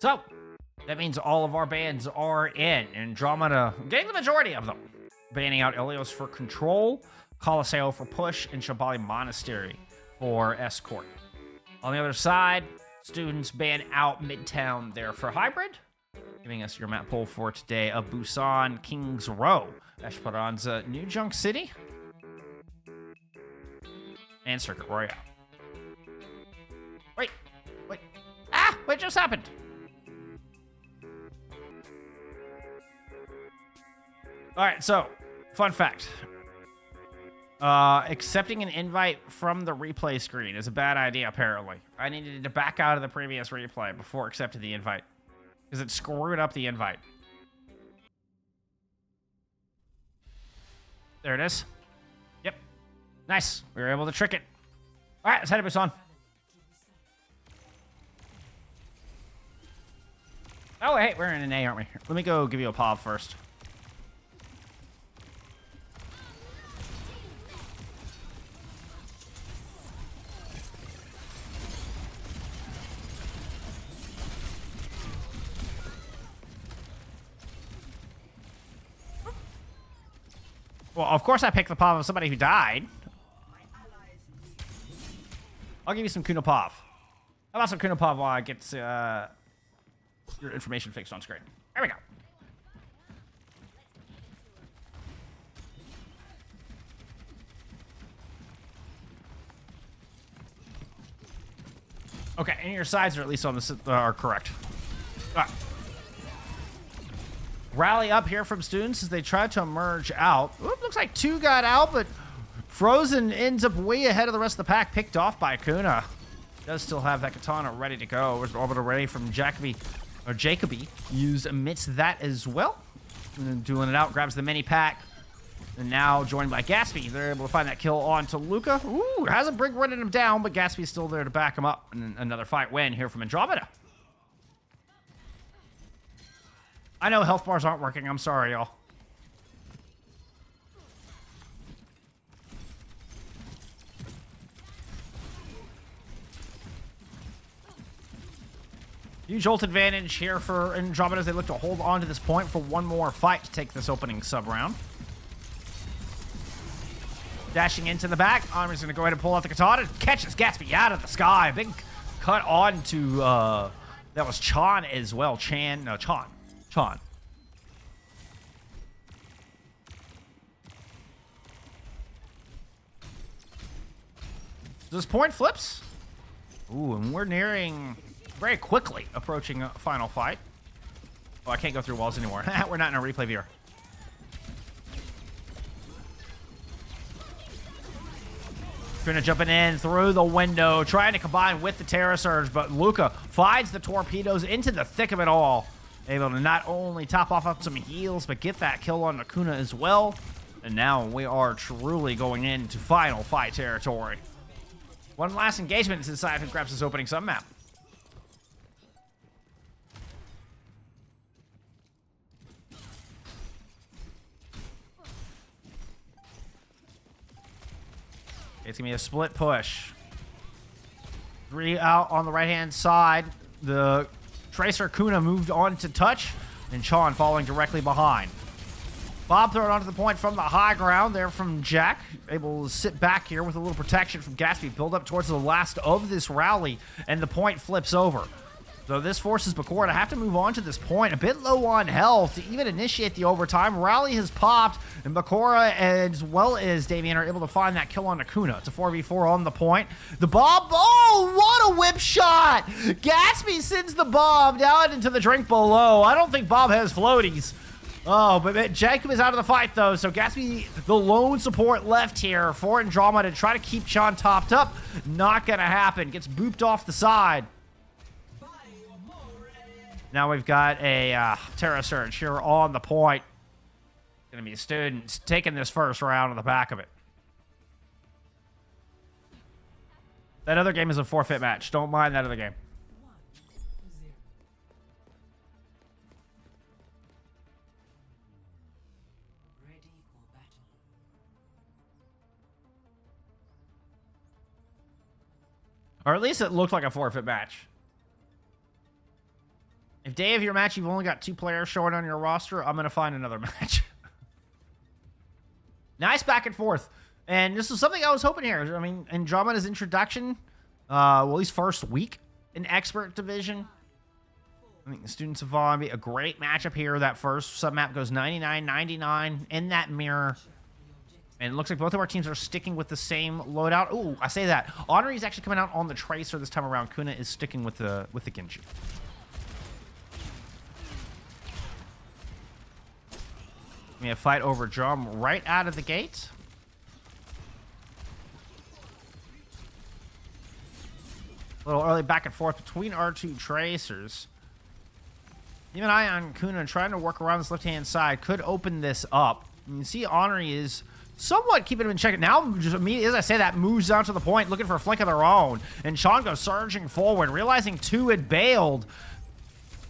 So, that means all of our bans are in. Andromeda getting the majority of them. Banning out Ilios for Control, Colosseo for Push, and Shabali Monastery for Escort. On the other side, students ban out Midtown there for Hybrid. Giving us your map poll for today of Busan, Kings Row, Esperanza, New Junk City, and Circuit Royale. Wait. What just happened? All right, so, fun fact. Accepting an invite from the replay screen is a bad idea, apparently. I needed to back out of the previous replay before accepting the invite, because it screwed up the invite. There it is. Yep. Nice. We were able to trick it. All right, let's head to Busan. Oh, hey, we're in an A, aren't we? Let me go give you a pop first. Well, of course I picked the pav of somebody who died. I'll give you some Kunopav. How about some Kunopav while I get your information fixed on screen? There we go. Okay, and your sides are at least on the are correct. All right. Rally up here from students as they try to emerge out. Oop, looks like two got out, but Frozen ends up way ahead of the rest of the pack, picked off by Kuna. Does still have that katana ready to go. Was orbital ready from Jacoby. Used amidst that as well. And then dueling it out, grabs the mini pack. And now joined by Gatsby. They're able to find that kill onto Luca. Ooh, has a brig running him down, but Gatsby's still there to back him up. And another fight win here from Andromeda. I know health bars aren't working. I'm sorry, y'all. Huge ult advantage here for Andromeda as they look to hold on to this point for one more fight to take this opening sub-round. Dashing into the back. Army's going to go ahead and pull out the katana. Catches Gatsby out of the sky. Big cut on to, that was Chan as well. Chan. This point flips. Ooh, and we're nearing, very quickly approaching a final fight. Oh, I can't go through walls anymore. We're not in a replay viewer. Gonna jumping in through the window, trying to combine with the Terra Surge, but Luca finds the torpedoes into the thick of it all. Able to not only top off on some heals, but get that kill on Nakuna as well. And now we are truly going into final fight territory. One last engagement to decide who grabs this opening sub-map. It's going to be a split push. 3 out on the right-hand side. The Tracer Kuna moved on to touch, and Chan following directly behind. Bob thrown onto the point from the high ground there from Jack. Able to sit back here with a little protection from Gatsby. Build up towards the last of this rally, and the point flips over. So this forces Bakura to have to move on to this point. A bit low on health to even initiate the overtime. Rally has popped, and Bakura as well as Damien are able to find that kill on Nakuna. It's a 4v4 on the point. The bomb, oh, what a whip shot! Gatsby sends the bomb down into the drink below. I don't think Bob has floaties. Oh, but Jacob is out of the fight, though, so Gatsby, the lone support left here for Andromeda to try to keep Chan topped up. Not gonna happen. Gets booped off the side. Now we've got a Terra Surge here on the point. Gonna be students taking this first round on the back of it. That other game is a forfeit match. Don't mind that other game. Or at least it looked like a forfeit match. If day of your match you've only got 2 players showing on your roster, I'm going to find another match. Nice back and forth. And this is something I was hoping here. I mean, Andromeda's introduction, well, at least first week in Expert Division. I think the Students of Vaughn be a great matchup here. That first submap goes 99-99 in that mirror. And it looks like both of our teams are sticking with the same loadout. Ooh, I say that. Honoree's actually coming out on the Tracer this time around. Kuna is sticking with the Genji. We have fight over Drum right out of the gate. A little early back and forth between our 2 Tracers. Even eye on Kuna trying to work around this left-hand side could open this up. You can see Honoree is somewhat keeping him in check. Now, just immediately, as I say that, moves down to the point, looking for a flank of their own. And Sean goes surging forward, realizing 2 had bailed.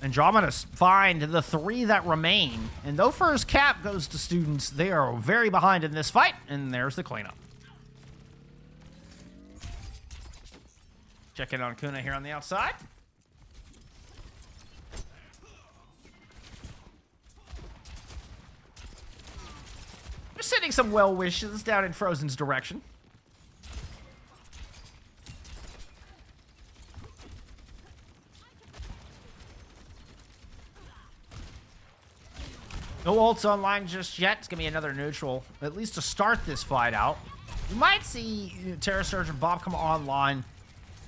Andromeda find the 3 that remain. And though first cap goes to Students, they are very behind in this fight. And there's the cleanup. Check in on Kuna here on the outside. Just sending some well wishes down in Frozen's direction. No ults online just yet. It's going to be another neutral, at least to start this fight out. You might see Terra Surge and Bob come online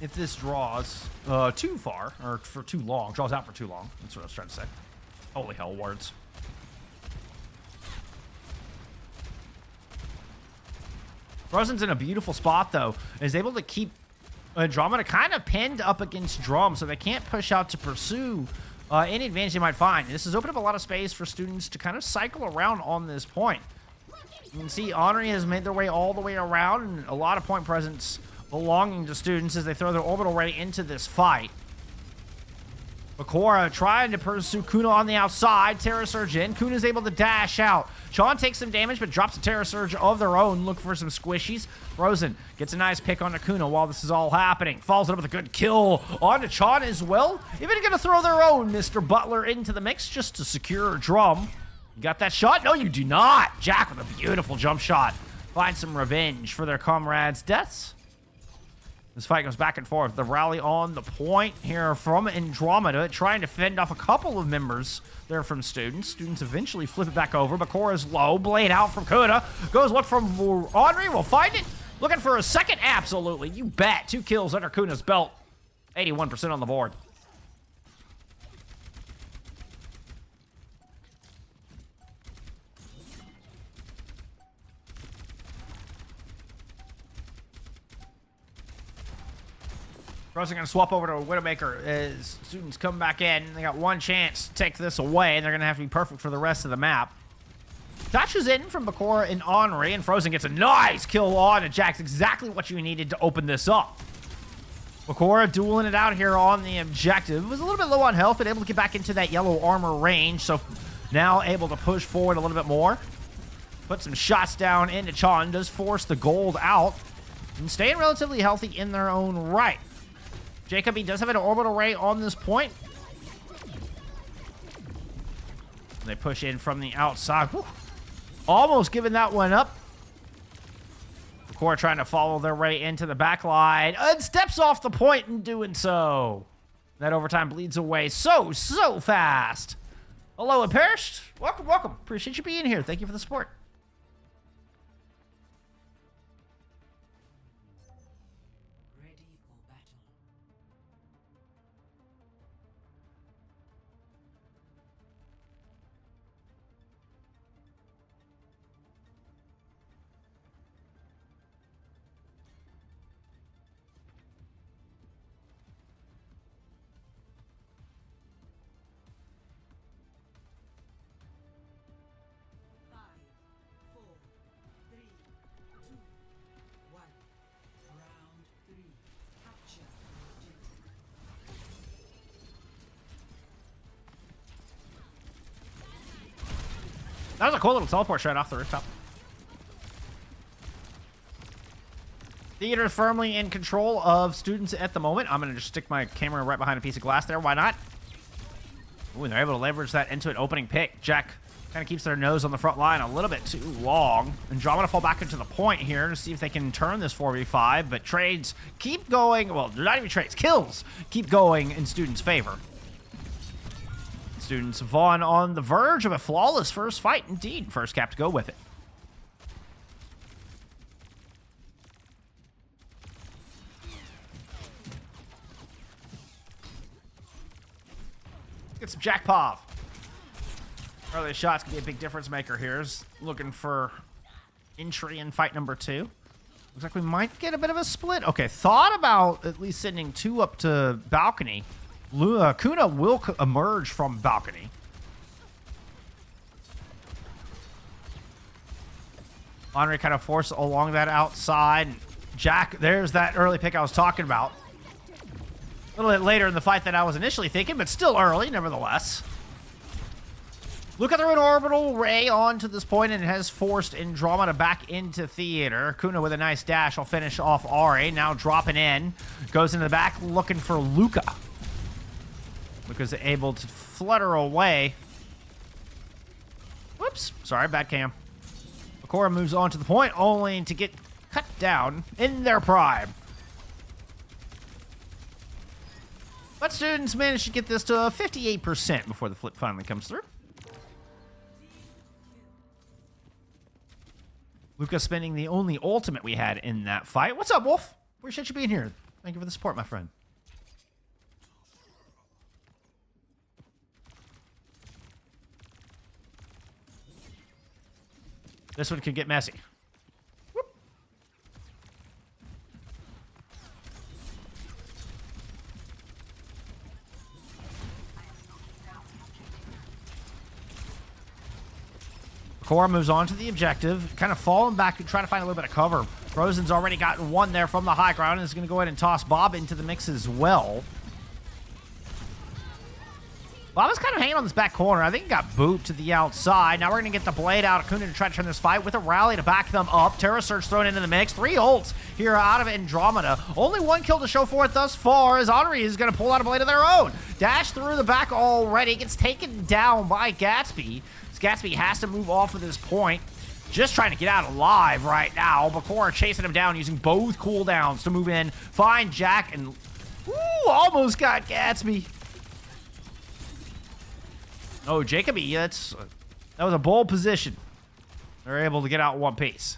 if this draws too far, or for too long. Draws out for too long. That's what I was trying to say. Holy hell, words. Frozen's in a beautiful spot, though. Is able to keep Andromeda kind of pinned up against Drum, so they can't push out to pursue any advantage they might find. This has opened up a lot of space for Students to kind of cycle around on this point. You can see Honoree has made their way all the way around, and a lot of point presence belonging to Students as they throw their orbital ray into this fight. Bakura trying to pursue Kuna on the outside. Terra Surge in. Kuna's able to dash out. Sean takes some damage, but drops a Terra Surge of their own. Look for some squishies. Frozen gets a nice pick onto Kuna while this is all happening. Follows it up with a good kill onto Sean as well. Even going to throw their own Mr. Butler into the mix just to secure Drum. You got that shot? No, you do not. Jack with a beautiful jump shot. Find some revenge for their comrades' deaths. This fight goes back and forth. The rally on the point here from Andromeda, trying to fend off a couple of members there from Students. Students eventually flip it back over. Bakora's low. Blade out from Kuna. Goes look from Honoree. Will find it. Looking for a second? Absolutely. You bet. 2 kills under Kuna's belt. 81% on the board. Frozen going to swap over to Widowmaker as Students come back in. They got one chance to take this away, and they're going to have to be perfect for the rest of the map. Touches in from Bakura and Honoree, and Frozen gets a nice kill on it. Jack's exactly what you needed to open this up. Bakura dueling it out here on the objective. Was a little bit low on health, but able to get back into that yellow armor range, so now able to push forward a little bit more. Put some shots down into Chan, does force the gold out, and staying relatively healthy in their own right. Jacob, he does have an orbital ray on this point. They push in from the outside. Whew. Almost giving that one up. Bakura trying to follow their ray into the back line. And steps off the point in doing so. That overtime bleeds away so fast. Hello, and Perished. Welcome, welcome. Appreciate you being here. Thank you for the support. That was a cool little teleport shot off the rooftop. Theater firmly in control of Students at the moment. I'm going to just stick my camera right behind a piece of glass there. Why not? Ooh, and they're able to leverage that into an opening pick. Jack kind of keeps their nose on the front line a little bit too long. Andromeda fall back into the point here to see if they can turn this 4v5, but trades keep going. Well, they're not even trades. Kills keep going in Students' favor. Students Vaughn on the verge of a flawless first fight indeed. First cap to go with it. Get some Jack Pov. Early shots can be a big difference maker here. Is looking for entry in fight number 2. Looks like we might get a bit of a split. Okay, thought about at least sending 2 up to balcony. Kuna will emerge from balcony. Henry kind of forced along that outside. Jack, there's that early pick I was talking about. A little bit later in the fight than I was initially thinking, but still early, nevertheless. Look at the orbital ray on to this point, and it has forced Andromeda back into theater. Kuna with a nice dash will finish off Ari. Now dropping in. Goes into the back looking for Luca. Luca's able to flutter away. Whoops. Sorry, bad cam. Bakura moves on to the point, only to get cut down in their prime. But Students managed to get this to 58% before the flip finally comes through. Luca spending the only ultimate we had in that fight. What's up, Wolf? Appreciate you being here. Thank you for the support, my friend. This one could get messy. Whoop. Bakura moves on to the objective, kind of falling back and trying to find a little bit of cover. Frozen's already gotten one there from the high ground and is going to go ahead and toss Bob into the mix as well. Bob is kind of hanging on this back corner. I think he got booped to the outside. Now we're going to get the blade out of Kuna to try to turn this fight with a rally to back them up. Terra Surge thrown into the mix. 3 ults here out of Andromeda. Only 1 kill to show for it thus far as Henri is going to pull out a blade of their own. Dash through the back already. Gets taken down by Gatsby. Gatsby has to move off of this point. Just trying to get out alive right now. Bakura chasing him down using both cooldowns to move in. Find Jack and... Ooh, almost got Gatsby. Oh, Jacoby, that was a bold position. They're able to get out in one piece.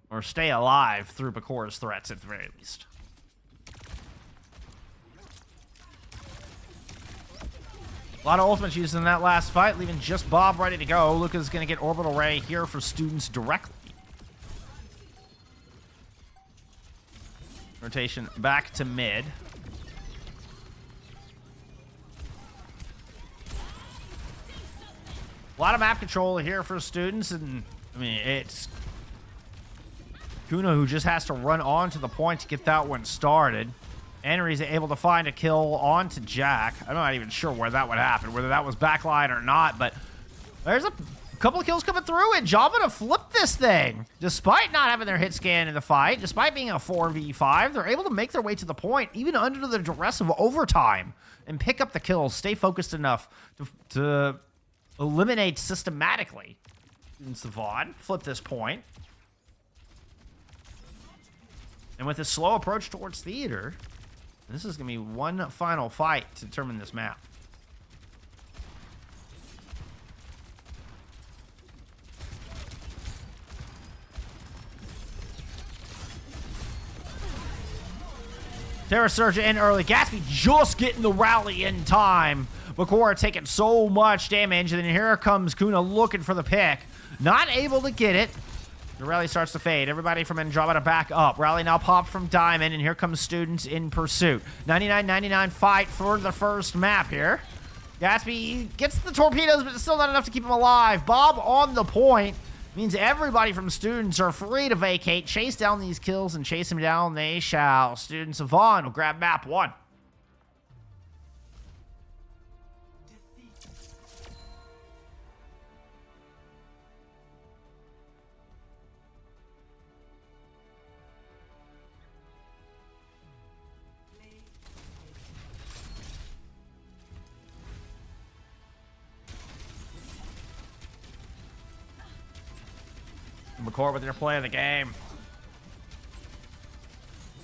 Or stay alive through Bakura's threats at the very least. A lot of ultimates used in that last fight, leaving just Bob ready to go. Luca's going to get Orbital Ray here for Students directly. Rotation back to mid. A lot of map control here for Students, and I mean, it's Kuna who just has to run on to the point to get that one started. Henry's able to find a kill onto Jack. I'm not even sure where that would happen, whether that was backline or not, but there's a couple of kills coming through, and Jabba to flip this thing. Despite not having their hit scan in the fight, despite being a 4v5, they're able to make their way to the point, even under the duress of overtime, and pick up the kills, stay focused enough to eliminate systematically. And Savon flip this point. And with a slow approach towards theater, this is going to be one final fight to determine this map. Terra Surge in early. Gatsby just getting the rally in time. Bakura taking so much damage, and then here comes Kuna looking for the pick. Not able to get it. The rally starts to fade. Everybody from Andromeda back up. Rally now popped from Diamond, and here comes Students in pursuit. 99-99 fight for the first map here. Gatsby gets the torpedoes, but it's still not enough to keep him alive. Bob on the point. Means everybody from Students are free to vacate, chase down these kills, and chase them down they shall. Students of Vaughn will grab map 1. McCord with your play of the game.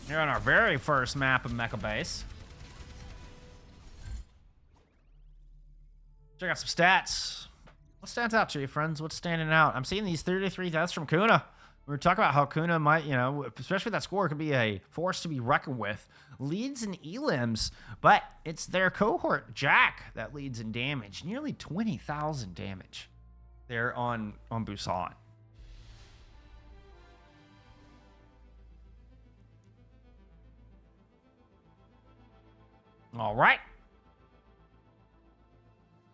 Here on our very first map of Mecha Base. Check out some stats. What stands out to you, friends? What's standing out? I'm seeing these 33 deaths from Kuna. We were talking about how Kuna might, you know, especially that score, could be a force to be reckoned with. Leads in elims, but it's their cohort, Jack, that leads in damage. Nearly 20,000 damage there on Busan. All right.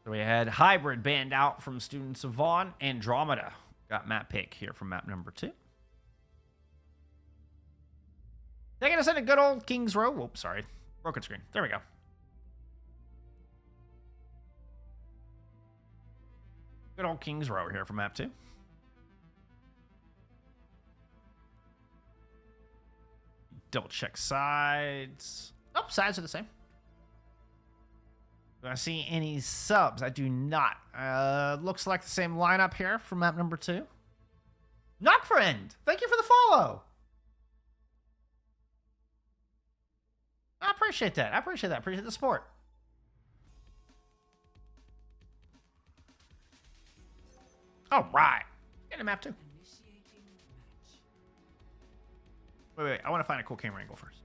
So we had Hybrid banned out from Students of Vaughn. Andromeda got map pick here from map number 2. Taking us into good old Kings Row. Whoops, sorry. Broken screen. There we go. Good old Kings Row here from map 2. Double check sides. Oh, sides are the same. Do I see any subs? I do not. Looks like the same lineup here from map number 2. Knock friend, thank you for the follow. I appreciate that. I appreciate that. Appreciate the support. All right. Get a map 2. Wait. I want to find a cool camera angle first.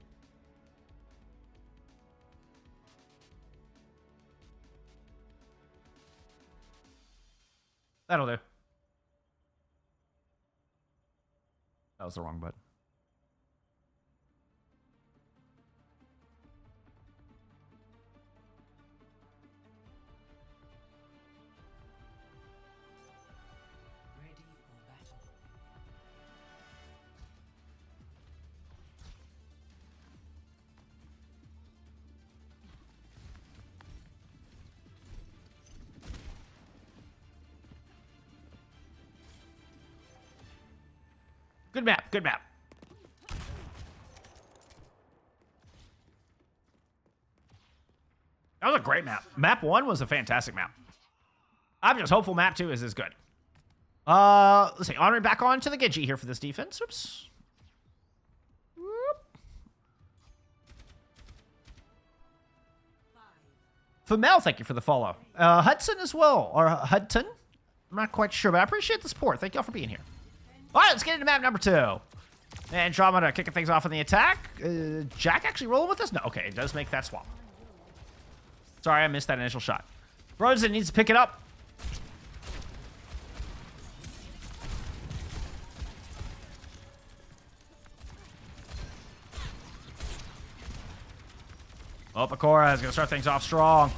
That'll do. That was the wrong button. Good map, good map. That was a great map. Map 1 was a fantastic map. I'm just hopeful map 2 is as good. Let's see. Honoring back on to the Genji here for this defense. Oops. Famel, thank you for the follow. Hudson as well, or Hudson. I'm not quite sure, but I appreciate the support. Thank y'all for being here. All right, let's get into map number 2. Andromeda kicking things off in the attack. Jack actually rolling with us? No, okay, it does make that swap. Sorry, I missed that initial shot. Frozen needs to pick it up. Oh, Bakura is going to start things off strong.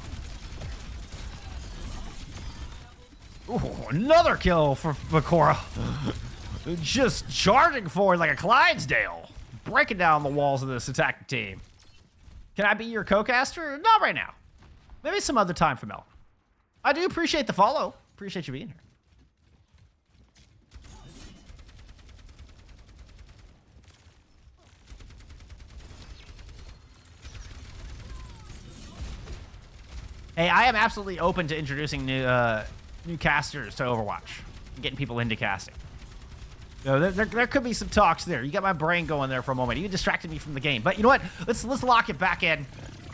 Ooh, another kill for Bakura. Just charging forward like a Clydesdale. Breaking down the walls of this attacking team. Can I be your co-caster? Not right now. Maybe some other time for Mel. I do appreciate the follow. Appreciate you being here. Hey, I am absolutely open to introducing new casters to Overwatch. Getting people into casting. So there could be some talks there. You got my brain going there for a moment. You distracted me from the game. But you know what? Let's lock it back in.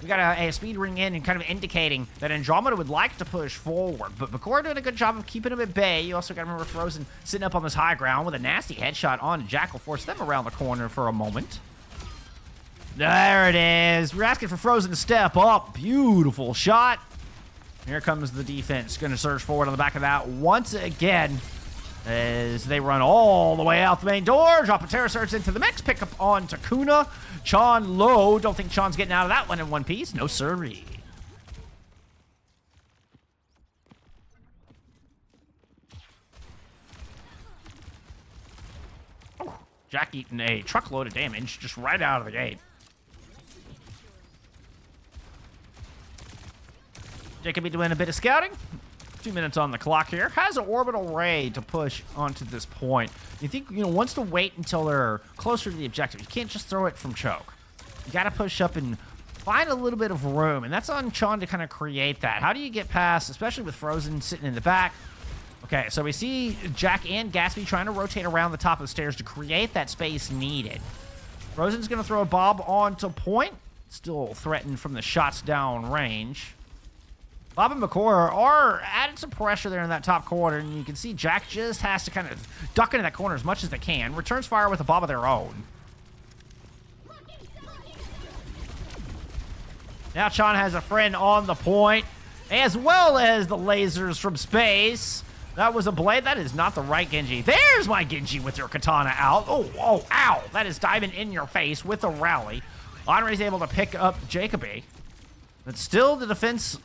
We got a speed ring in and kind of indicating that Andromeda would like to push forward. But Bakura doing a good job of keeping him at bay. You also got to remember Frozen sitting up on this high ground with a nasty headshot on Jack will force them around the corner for a moment. There it is. We're asking for Frozen to step up. Beautiful shot. Here comes the defense. Going to surge forward on the back of that once again. As they run all the way out the main door. Drop a Terror Surge into the mix. Pick up on Takuna. Chan low. Don't think Chan's getting out of that one in one piece. No siree. Oh, Jack eating a truckload of damage just right out of the gate. Jake could be doing a bit of scouting. 2 minutes on the clock here. Has an orbital ray to push onto this point. You think, wants to wait until they're closer to the objective. You can't just throw it from choke. You got to push up and find a little bit of room, and that's on Chan to kind of create that. How do you get past, especially with Frozen sitting in the back? Okay, so we see Jack and Gatsby trying to rotate around the top of the stairs to create that space needed. Frozen's going to throw a Bob onto point. Still threatened from the shots down range. Bob and Bakura are adding some pressure there in that top corner, and you can see Jack just has to kind of duck into that corner as much as they can. Returns fire with a Bob of their own. Now Chan has a friend on the point, as well as the lasers from space. That was a blade. That is not the right Genji. There's my Genji with your katana out. Oh, ow. That is diving in your face with a rally. Henri's able to pick up Jacoby. But still, the defense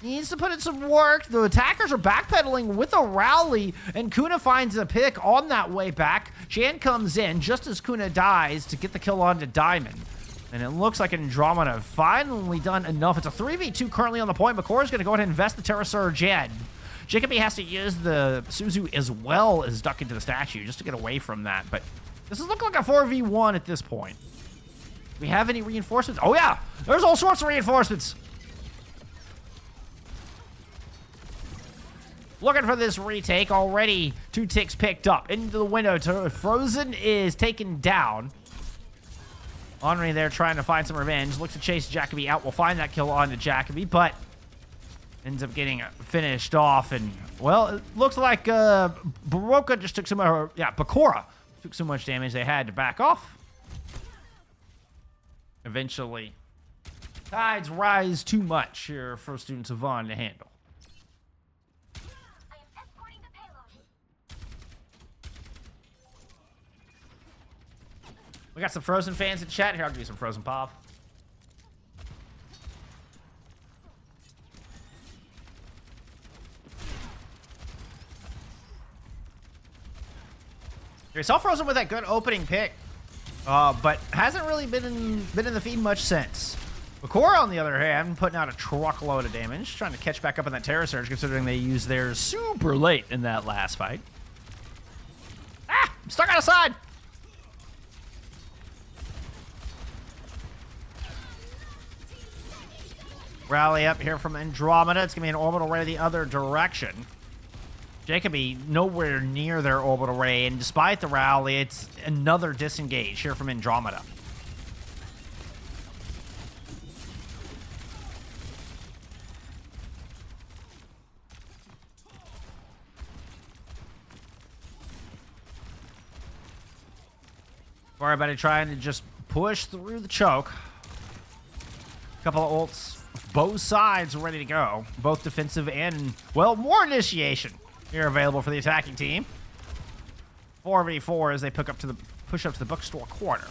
needs to put in some work. The attackers are backpedaling with a rally, and Kuna finds a pick on that way back. Chan comes in just as Kuna dies to get the kill onto Diamond. And it looks like Andromeda finally done enough. It's a 3v2 currently on the point. Bakura's going to go ahead and invest the Terra Surge in. Jacoby has to use the Suzu as well as duck into the statue just to get away from that. But this is looking like a 4v1 at this point. Do we have any reinforcements? Oh, yeah. There's all sorts of reinforcements. Looking for this retake. Already 2 ticks picked up. Into the window. Frozen is taken down. Henri there trying to find some revenge. Looks to chase Jacoby out. We'll find that kill onto Jacoby, but ends up getting finished off. And, well, it looks like Baroka just took some... Bakura took so much damage they had to back off. Eventually, tides rise too much here for Students of Vaughn to handle. We got some Frozen fans in chat. Here, I'll give you some Frozen Pop. We saw Frozen with that good opening pick, but hasn't really been in the feed much since. Bakura, on the other hand, putting out a truckload of damage, trying to catch back up in that Terra Surge, considering they used theirs super late in that last fight. Ah! I'm stuck on a side! Rally up here from Andromeda. It's going to be an orbital ray the other direction. Jacoby nowhere near their orbital ray, and despite the rally, it's another disengage here from Andromeda. Everybody trying to just push through the choke. Couple of ults, both sides ready to go. Both defensive and, well, more initiation here available for the attacking team. 4v4 as they push up to the bookstore corner.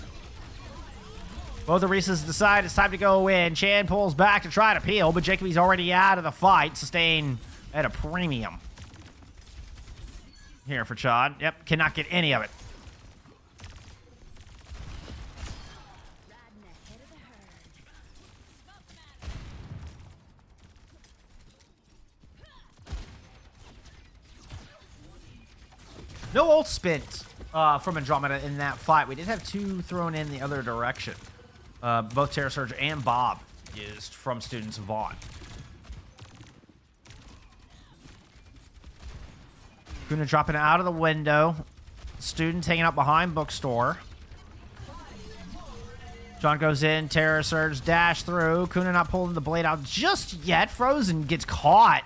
Both the Reeses decide it's time to go in. Chan pulls back to try to peel, but Jacoby's already out of the fight, sustained at a premium. Here for Chan. Yep, cannot get any of it. No ult spent from Andromeda in that fight. We did have 2 thrown in the other direction. Both Terra Surge and Bob used from Students of Vaughn. Kuna dropping out of the window. Students hanging out behind bookstore. John goes in. Terra Surge dash through. Kuna not pulling the blade out just yet. Frozen gets caught.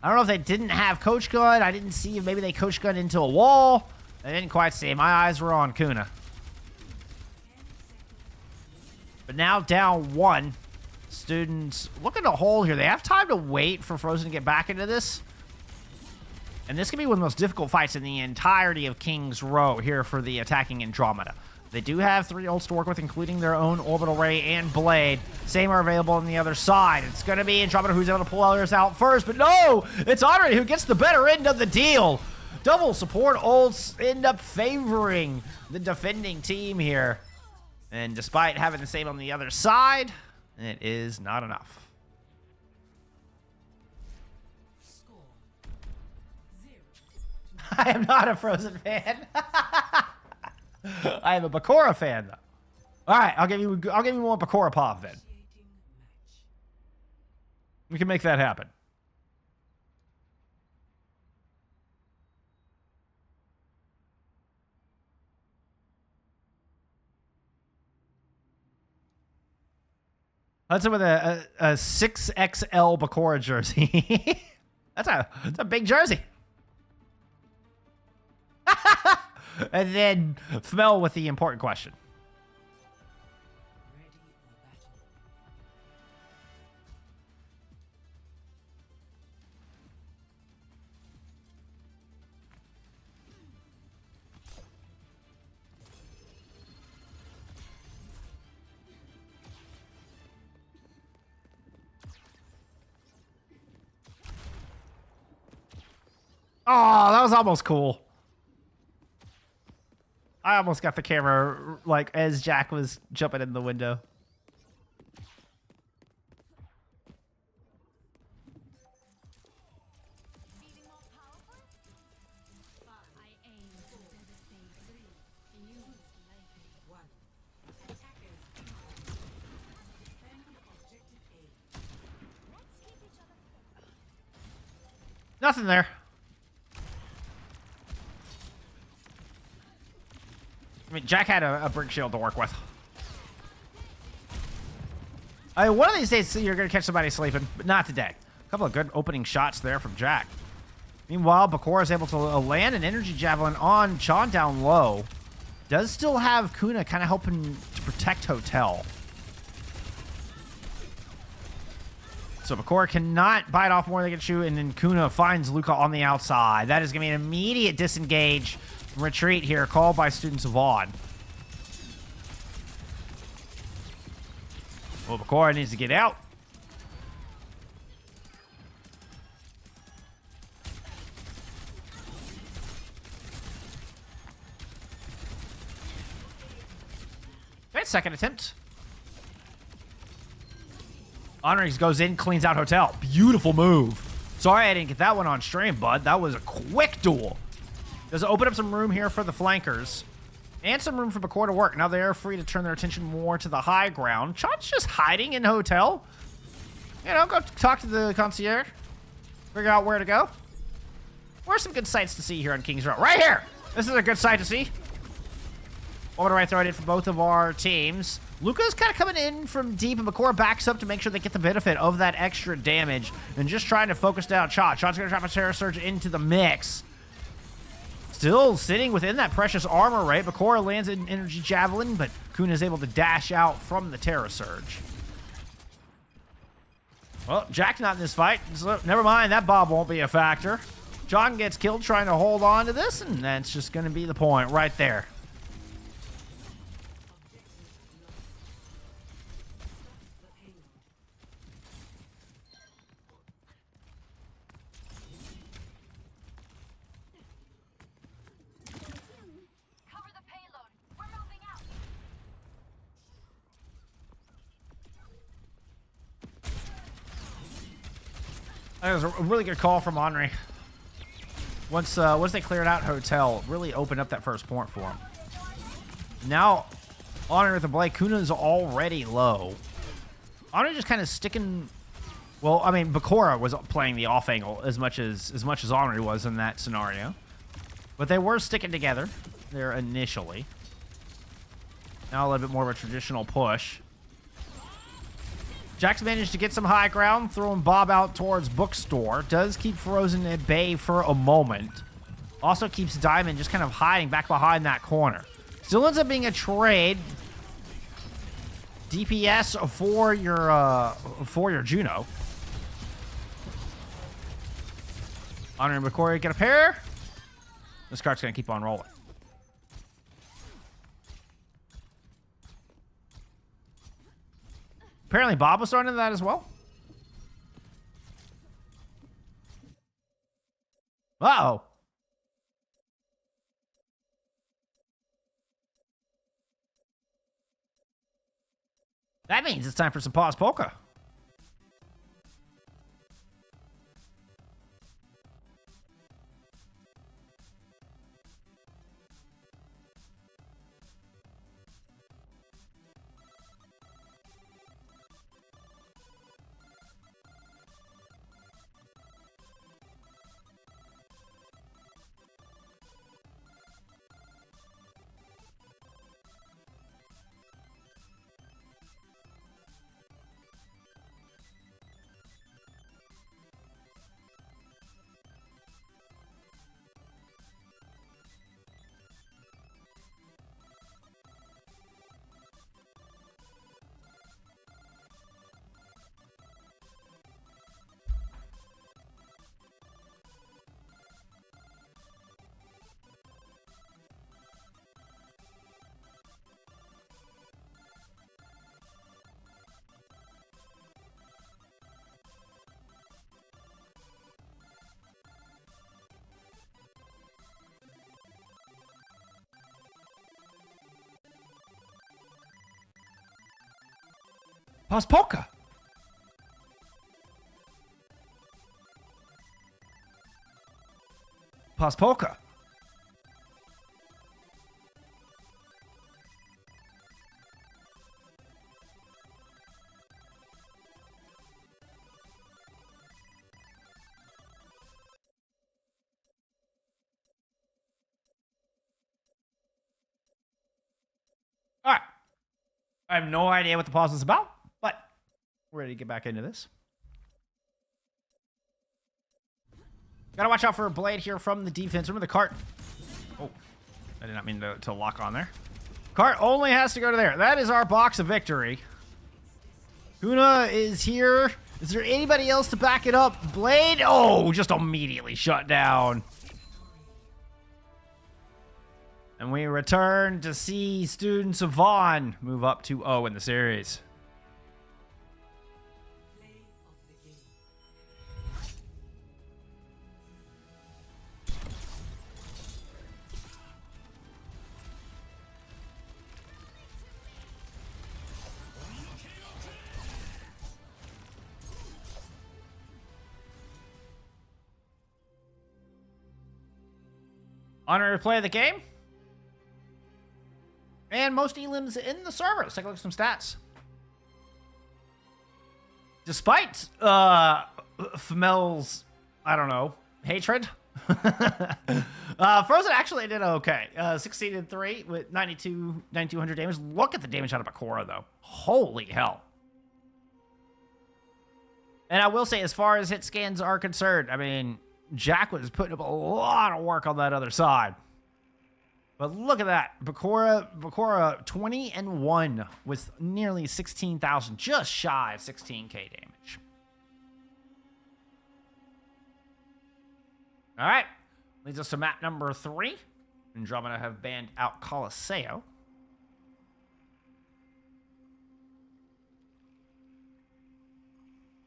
I don't know if they didn't have Coach Gun. I didn't see if maybe they Coach Gun into a wall. I didn't quite see it. My eyes were on Kuna. But now down 1. Students looking to hold here. They have time to wait for Frozen to get back into this. And this can be one of the most difficult fights in the entirety of King's Row here for the attacking Andromeda. They do have 3 ults to work with, including their own Orbital Ray and Blade. Same are available on the other side. It's going to be Andromeda who's able to pull others out first, but no! It's Henri who gets the better end of the deal. Double support ults end up favoring the defending team here. And despite having the same on the other side, it is not enough. I am not a Frozen fan. I am a Bakura fan, though. All right, I'll give you one Bakura pop then. We can make that happen. Hudson with a 6XL Bakura jersey. That's a big jersey. And then Fmel with the important question. Oh, that was almost cool. I almost got the camera, like, as Jack was jumping in the window. Nothing there. I mean, Jack had a brick shield to work with. One of these days, you're going to catch somebody sleeping, but not today. A couple of good opening shots there from Jack. Meanwhile, Bakura is able to land an energy javelin on Chon down low. Does still have Kuna kind of helping to protect Hotel. So Bakura cannot bite off more than they can chew, and then Kuna finds Luca on the outside. That is going to be an immediate disengage retreat here, called by students of Vaughn. Well, Bakura needs to get out. Okay, second attempt. Honorings goes in, cleans out Hotel. Beautiful move. Sorry I didn't get that one on stream, bud. That was a quick duel. Does open up some room here for the flankers. And some room for Bakura to work. Now they are free to turn their attention more to the high ground. Chon's just hiding in Hotel. You know, go talk to the concierge. Figure out where to go. Where's some good sights to see here on Kings Row? Right here! This is a good sight to see. What do I throw it in for both of our teams? Luca's kind of coming in from deep, and Bakura backs up to make sure they get the benefit of that extra damage. And just trying to focus down Chon. Chon's going to drop a Terror Surge into the mix. Still sitting within that precious armor, right? Bakura lands an energy javelin, but Kuna is able to dash out from the Terror Surge. Well, Jack's not in this fight, so never mind. That Bob won't be a factor. John gets killed trying to hold on to this, and that's just going to be the point right there. That was a really good call from Henri. Once they cleared out Hotel, really opened up that first point for him. Now, Henri with the Blade. Kuna's already low. Henri just kind of sticking. Well, I mean, Bakura was playing the off angle as much as Henri was in that scenario, but they were sticking together there initially. Now a little bit more of a traditional push. Jack's managed to get some high ground, throwing Bob out towards Bookstore. Does keep Frozen at bay for a moment. Also keeps Diamond just kind of hiding back behind that corner. Still ends up being a trade. DPS for your Juno. Honor and Bakura get a pair. This card's going to keep on rolling. Apparently Bob was thrown into that as well. Uh-oh. That means it's time for some pause polka. Pause polka. Pause polka. All right. I have no idea what the pause is about, but we're ready to get back into this. Gotta watch out for a blade here from the defense. Remember the cart. Oh, I did not mean to lock on there. Cart only has to go to there. That is our box of victory. Kuna is here. Is there anybody else to back it up? Blade? Oh, just immediately shut down. And we return to see Students of Vaughn move up 2-0 in the series. Honor to play the game. And most elims in the server. Let's take a look at some stats. Despite Femel's, I don't know, hatred, Frozen actually did okay. 16-3 with 9,200 damage. Look at the damage out of Bakura, though. Holy hell. And I will say, as far as hit scans are concerned, I mean, Jack was putting up a lot of work on that other side. But look at that. Bakura 20-1 with nearly 16,000, just shy of 16k damage. All right. Leads us to map number 3. Andromeda have banned out Colosseo.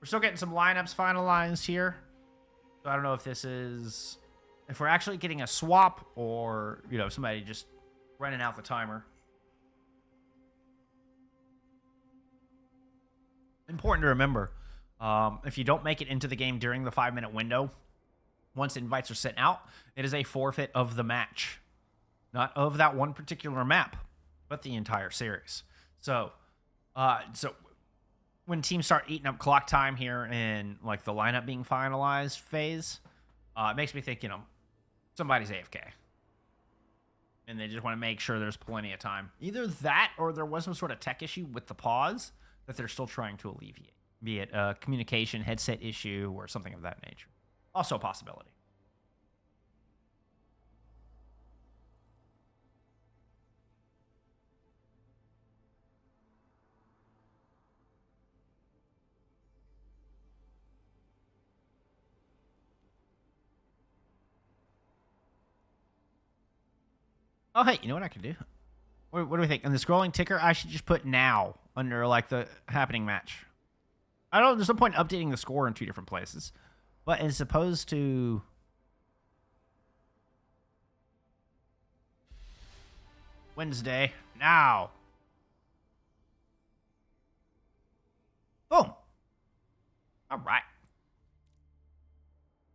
We're still getting some lineups finalized here. So I don't know if this is... if we're actually getting a swap or, you know, somebody just running out the timer. Important to remember, if you don't make it into the game during the 5-minute window, once invites are sent out, it is a forfeit of the match. Not of that one particular map, but the entire series. So when teams start eating up clock time here in, like, the lineup being finalized phase, it makes me think, you know, somebody's AFK. And they just want to make sure there's plenty of time. Either that or there was some sort of tech issue with the pause that they're still trying to alleviate. Be it a communication headset issue or something of that nature. Also a possibility. Oh, hey, you know what I can do? What do we think? On the scrolling ticker, I should just put now under, like, the happening match. I don't know, there's no point in updating the score in 2 different places. But as opposed to... Wednesday, now. Boom. All right.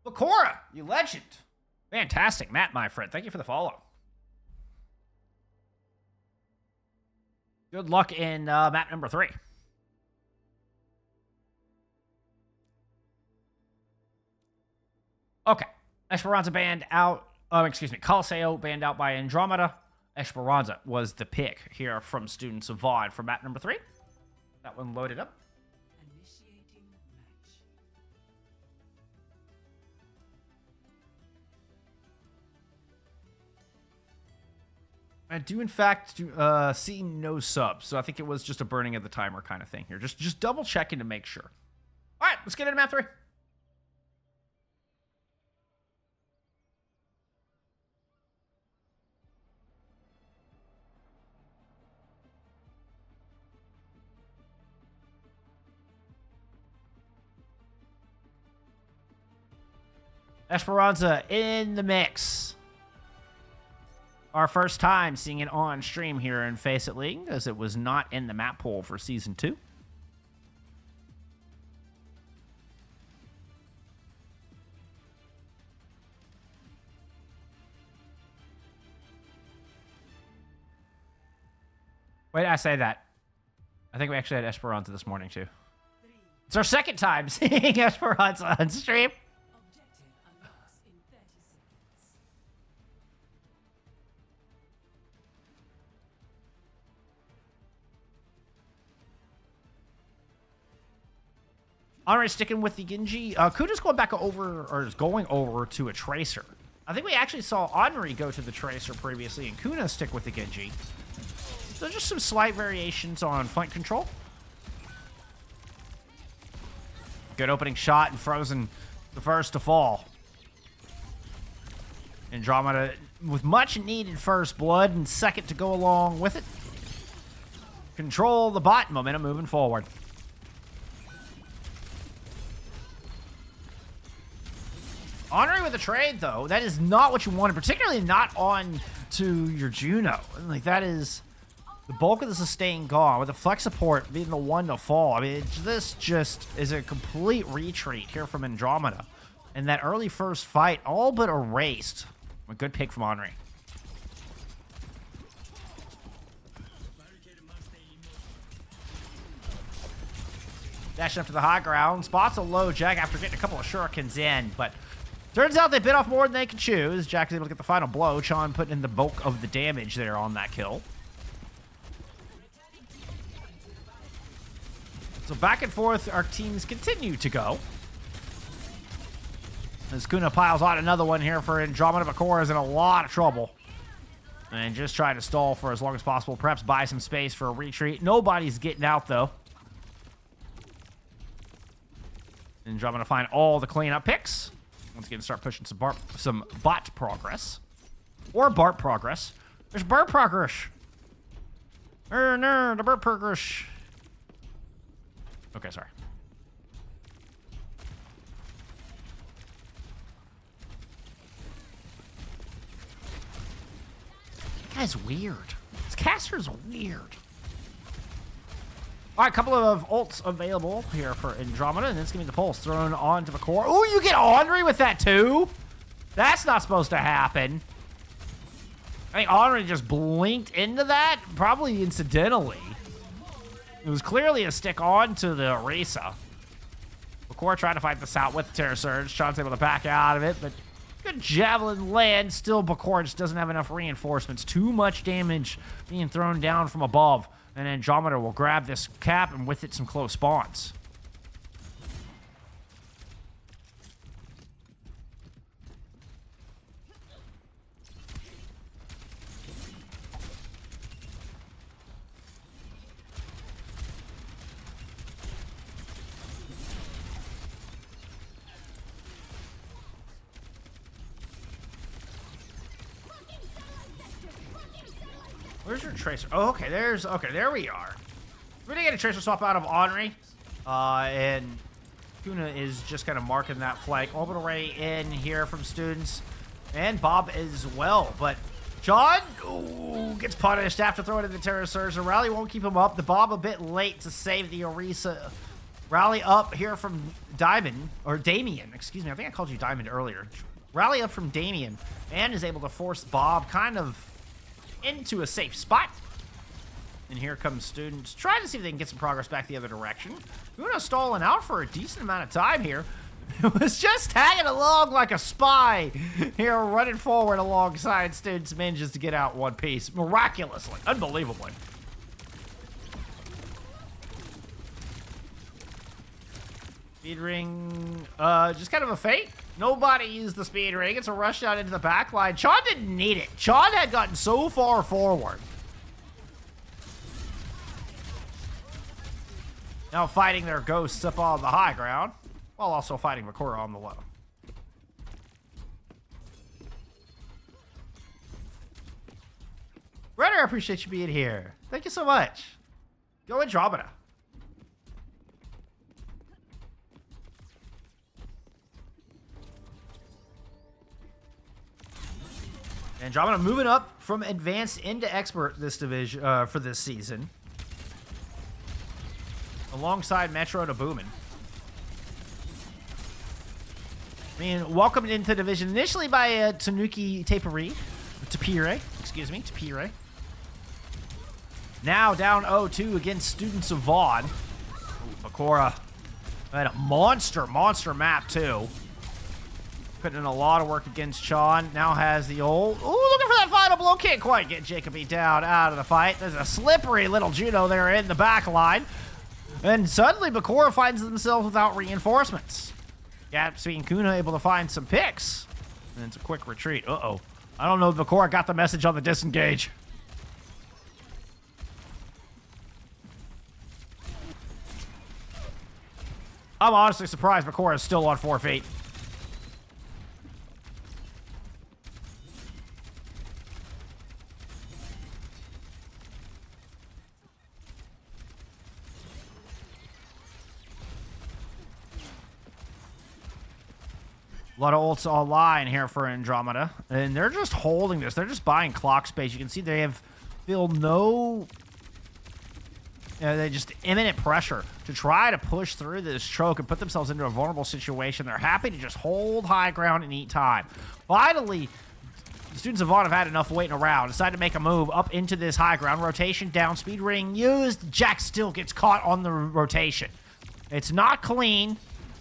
Bakura, you legend. Fantastic, Matt, my friend. Thank you for the follow. Good luck in map number 3. Okay. Esperanza banned out. Colosseo banned out by Andromeda. Esperanza was the pick here from Students of Vaughn for map number 3. That one loaded up. Initiating match. I do, in fact, see no subs, so I think it was just a burning of the timer kind of thing here. Just double checking to make sure. All right, let's get into map 3. Esperanza in the mix. Our first time seeing it on stream here in FACEIT League, as it was not in the map pool for Season 2. Wait, I say that. I think we actually had Esperanza this morning, too. It's our second time seeing Esperanza on stream. Objective unlocks in 30 seconds. Alright, sticking with the Genji. Kuda's going back over, or is going over to a Tracer. I think we actually saw Henri go to the Tracer previously, and Kuna stick with the Genji. So just some slight variations on flank control. Good opening shot, and Frozen the first to fall. Andromeda with much needed first blood, and second to go along with it. Control the bot, momentum moving forward. Henri with a trade, though, that is not what you wanted, particularly not on to your Juno. Like, that is the bulk of the sustain gone, with the flex support being the one to fall. I mean, this just is a complete retreat here from Andromeda. And that early first fight, all but erased. A good pick from Henri. Dashing up to the high ground, spots a low Jack after getting a couple of shurikens in, but turns out they bit off more than they could choose. Jack is able to get the final blow. Chan putting in the bulk of the damage there on that kill. So back and forth, our teams continue to go. As Kuna piles on another one here for Andromeda. Bakura is in a lot of trouble. And just trying to stall for as long as possible. Perhaps buy some space for a retreat. Nobody's getting out, though. Andromeda find all the cleanup picks. Once again, start pushing some bot progress. Or Bart progress. There's Bart progress. No, the Bart progress. Okay, sorry. That guy's weird. This caster's weird. All right, a couple of ults available here for Andromeda, and it's going to be the pulse thrown onto the core. Oh, you get Henri with that too? That's not supposed to happen. I think Henri just blinked into that, probably incidentally. It was clearly a stick on to the Orisa. Bakura trying to fight this out with Terror Surge. Sean's able to back out of it, but good Javelin land. Still, Bakura just doesn't have enough reinforcements. Too much damage being thrown down from above. And Andromeda will grab this cap and with it some close spawns. Where's your Tracer? Oh, okay, there we are. We're gonna get a Tracer swap out of Henri. And Kuna is just kind of marking that flank. Orbital Ray in here from students. And Bob as well. But John gets punished after throwing in the Terror Surge. The rally won't keep him up. The Bob a bit late to save the Orisa. Rally up here from Diamond, or Damien, excuse me. I think I called you Diamond earlier. Rally up from Damien and is able to force Bob kind of into a safe spot. And here comes students trying to see if they can get some progress back the other direction. Kuna stalling out for a decent amount of time here. It was just tagging along like a spy here, running forward alongside students, manages to get out one piece miraculously, unbelievably. Speed ring, just kind of a fate. Nobody used the speed ring. It's a rush down into the back line. Sean didn't need it. Sean had gotten so far forward. Now fighting their ghosts up on the high ground, while also fighting Bakura on the low. Redder, I appreciate you being here. Thank you so much. Go Andromeda. Andromeda moving up from advanced into expert this division for this season, alongside Metro to Boomin. I mean, welcomed into the division initially by Tanuki Tapire, excuse me, Tapire. Now down 0-2 against Students of Vaughn. Ooh, Bakura had a monster map too. Putting in a lot of work against Sean. Now has the old... Ooh, looking for that final blow. Can't quite get Jacoby down out of the fight. There's a slippery little Juno there in the back line. And suddenly Bakura finds themselves without reinforcements. Gatsby and Kuna able to find some picks. And it's a quick retreat. Uh-oh. I don't know if Bakura got the message on the disengage. I'm honestly surprised Bakura is still on 4 feet. A lot of ults online here for Andromeda, and they're just holding this. They're just buying clock space. You can see they have feel no... they just imminent pressure to try to push through this choke and put themselves into a vulnerable situation. They're happy to just hold high ground and eat time. Finally, the Students of Vaughn have had enough waiting around. Decided to make a move up into this high ground. Rotation down, speed ring used. Jack still gets caught on the rotation. It's not clean,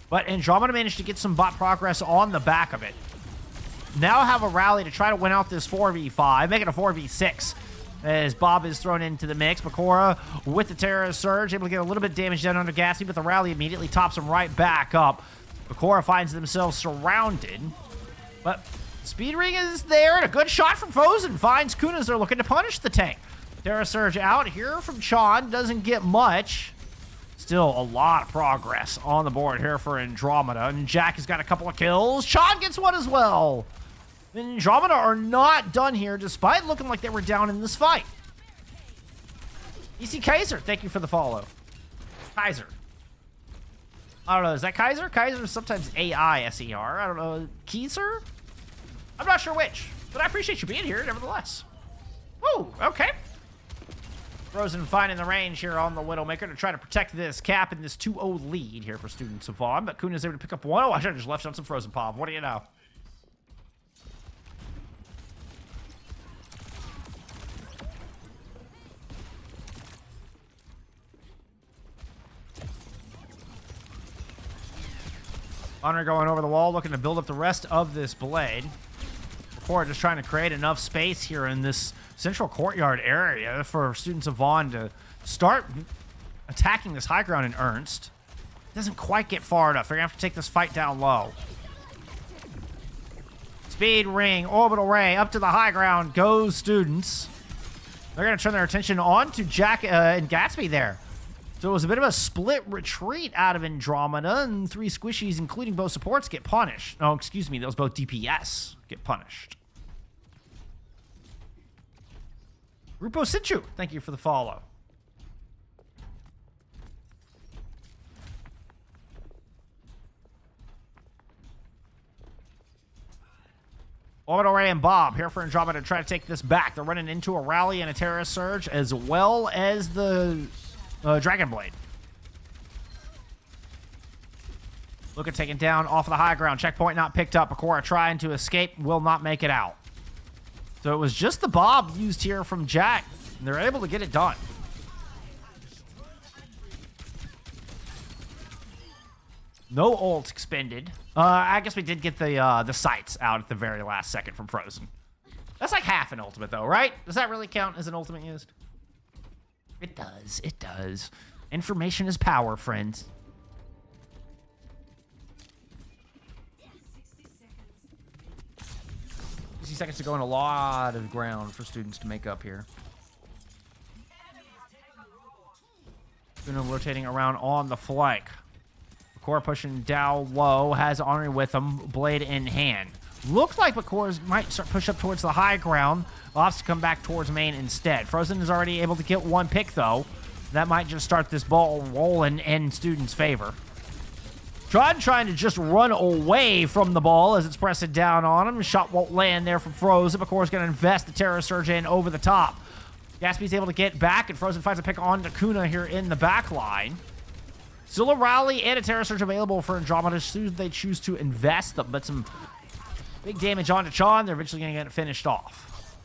but Andromeda managed to get some bot progress on the back of it. Now have a rally to try to win out this 4v5, make it a 4v6. As Bob is thrown into the mix. Bakura with the Terra Surge, able to get a little bit of damage down under Gatsby, but the rally immediately tops him right back up. Bakura finds themselves surrounded, but Speed Ring is there, and a good shot from Frozen finds Kuna as they're looking to punish the tank. Terra Surge out here from Chan, doesn't get much. Still a lot of progress on the board here for Andromeda, and Jack has got a couple of kills. Chan gets one as well. Andromeda are not done here, despite looking like they were down in this fight. EC Kaiser, thank you for the follow. Kaiser. I don't know, is that Kaiser? Kaiser is sometimes A-I-S-E-R. I don't know. Kaiser? I'm not sure which, but I appreciate you being here nevertheless. Oh, okay. Frozen finding the range here on the Widowmaker to try to protect this cap in this 2-0 lead here for Students of Vaughn, but Kuna's able to pick up one. Oh, I should have just left on some Frozen Pov. What do you know? Honor going over the wall, looking to build up the rest of this blade. Before just trying to create enough space here in this central courtyard area for Students of Vaughn to start attacking this high ground in earnest. Doesn't quite get far enough. They're gonna have to take this fight down low. Speed ring, orbital ray, up to the high ground goes Students. They're gonna turn their attention on to Jack and Gatsby there. So it was a bit of a split retreat out of Andromeda, and 3 squishies, including both supports, get punished. Oh, excuse me, those both DPS get punished. Grupo Sinchu, thank you for the follow. Orbital Ray and Bob here for Andromeda to try to take this back. They're running into a rally and a Terra Surge, as well as the Dragon Blade. Look at taking down off of the high ground. Checkpoint not picked up. Bakura trying to escape, will not make it out. So it was just the Bob used here from Jack, and they're able to get it done. No ult expended. I guess we did get the sights out at the very last second from Frozen. That's like half an ultimate though, right? Does that really count as an ultimate used? It does. It does. Information is power, friends. 60 seconds to go, and a lot of ground for Students to make up here. Kuna rotating around on the flank. Bakura pushing down low, has Honor with him, blade in hand. Looks like Bakura might start push up towards the high ground. Opts to come back towards main instead. Frozen is already able to get one pick though. That might just start this ball rolling in Students' favor. Trying to just run away from the ball as it's pressing down on him. Shot won't land there from Frozen. Bakura's going to invest the Terra Surge in over the top. Gatsby's able to get back, and Frozen finds a pick on Kuna here in the back line. Still a rally and a Terra Surge available for Andromeda should they choose to invest them, but some big damage onto Chan. They're eventually going to get it finished off.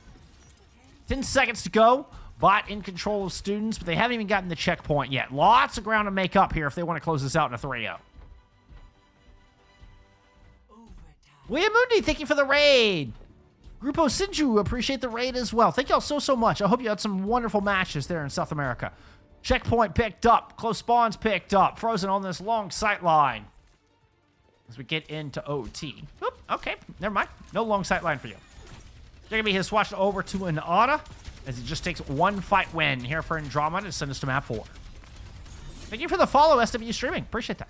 10 seconds to go. Bot in control of students, but they haven't even gotten the checkpoint yet. Lots of ground to make up here if they want to close this out in a 3-0. William Mundi, thank you for the raid. Grupo Sinju, appreciate the raid as well. Thank y'all so much. I hope you had some wonderful matches there in South America. Checkpoint picked up. Close spawns picked up. Frozen on this long sight line. As we get into OT. Oop, okay, never mind. No long sight line for you. They're going to be swatched over to an Ana, as it just takes one fight win here for Andromeda to send us to map 4. Thank you for the follow, SW Streaming. Appreciate that.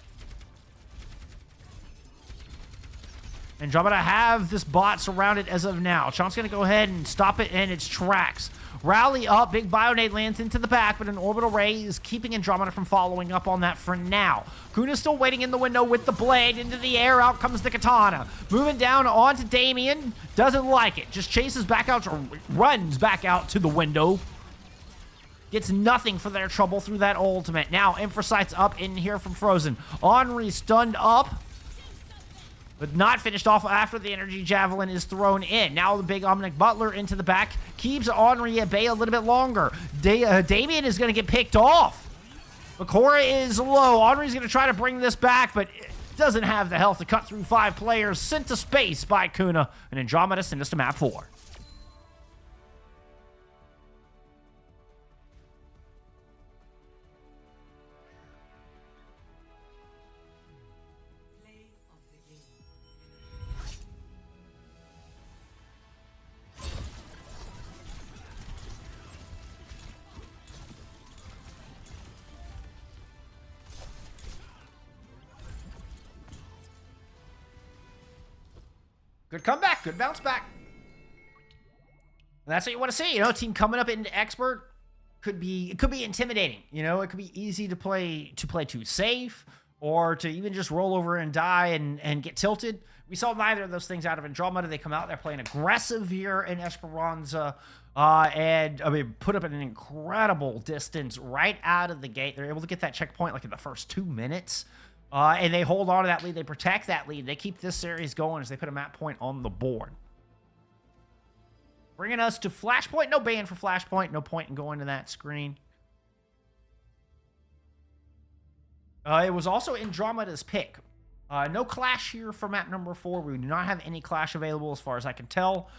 Andromeda have this bot surrounded as of now. Chon's going to go ahead and stop it in its tracks. Rally up. Big Bionade lands into the back, but an orbital ray is keeping Andromeda from following up on that for now. Kuna's still waiting in the window with the blade. Into the air. Out comes the katana. Moving down onto Damien. Doesn't like it. Just chases back out, or runs back out to the window. Gets nothing for their trouble through that ultimate. Now, Infrasight's up in here from Frozen. Henri stunned up, but not finished off after the energy javelin is thrown in. Now the big Omnic Butler into the back keeps Henri at bay a little bit longer. Damien is going to get picked off. Bakura is low. Henri's going to try to bring this back, but doesn't have the health to cut through 5 players. Sent to space by Kuna, and Andromeda sent us to map 4. Good comeback, good bounce back. And that's what you want to see, you know, team coming up into expert it could be intimidating, you know, it could be easy to play too safe, or to even just roll over and die and get tilted. We saw neither of those things out of Andromeda. They come out, they're playing aggressive here in Esperanza, and I mean, put up an incredible distance right out of the gate. They're able to get that checkpoint like in the first 2 minutes. And they hold on to that lead. They protect that lead. They keep this series going as they put a map point on the board. Bringing us to Flashpoint. No ban for Flashpoint. No point in going to that screen. It was also Andromeda's pick. No Clash here for map number 4. We do not have any Clash available as far as I can tell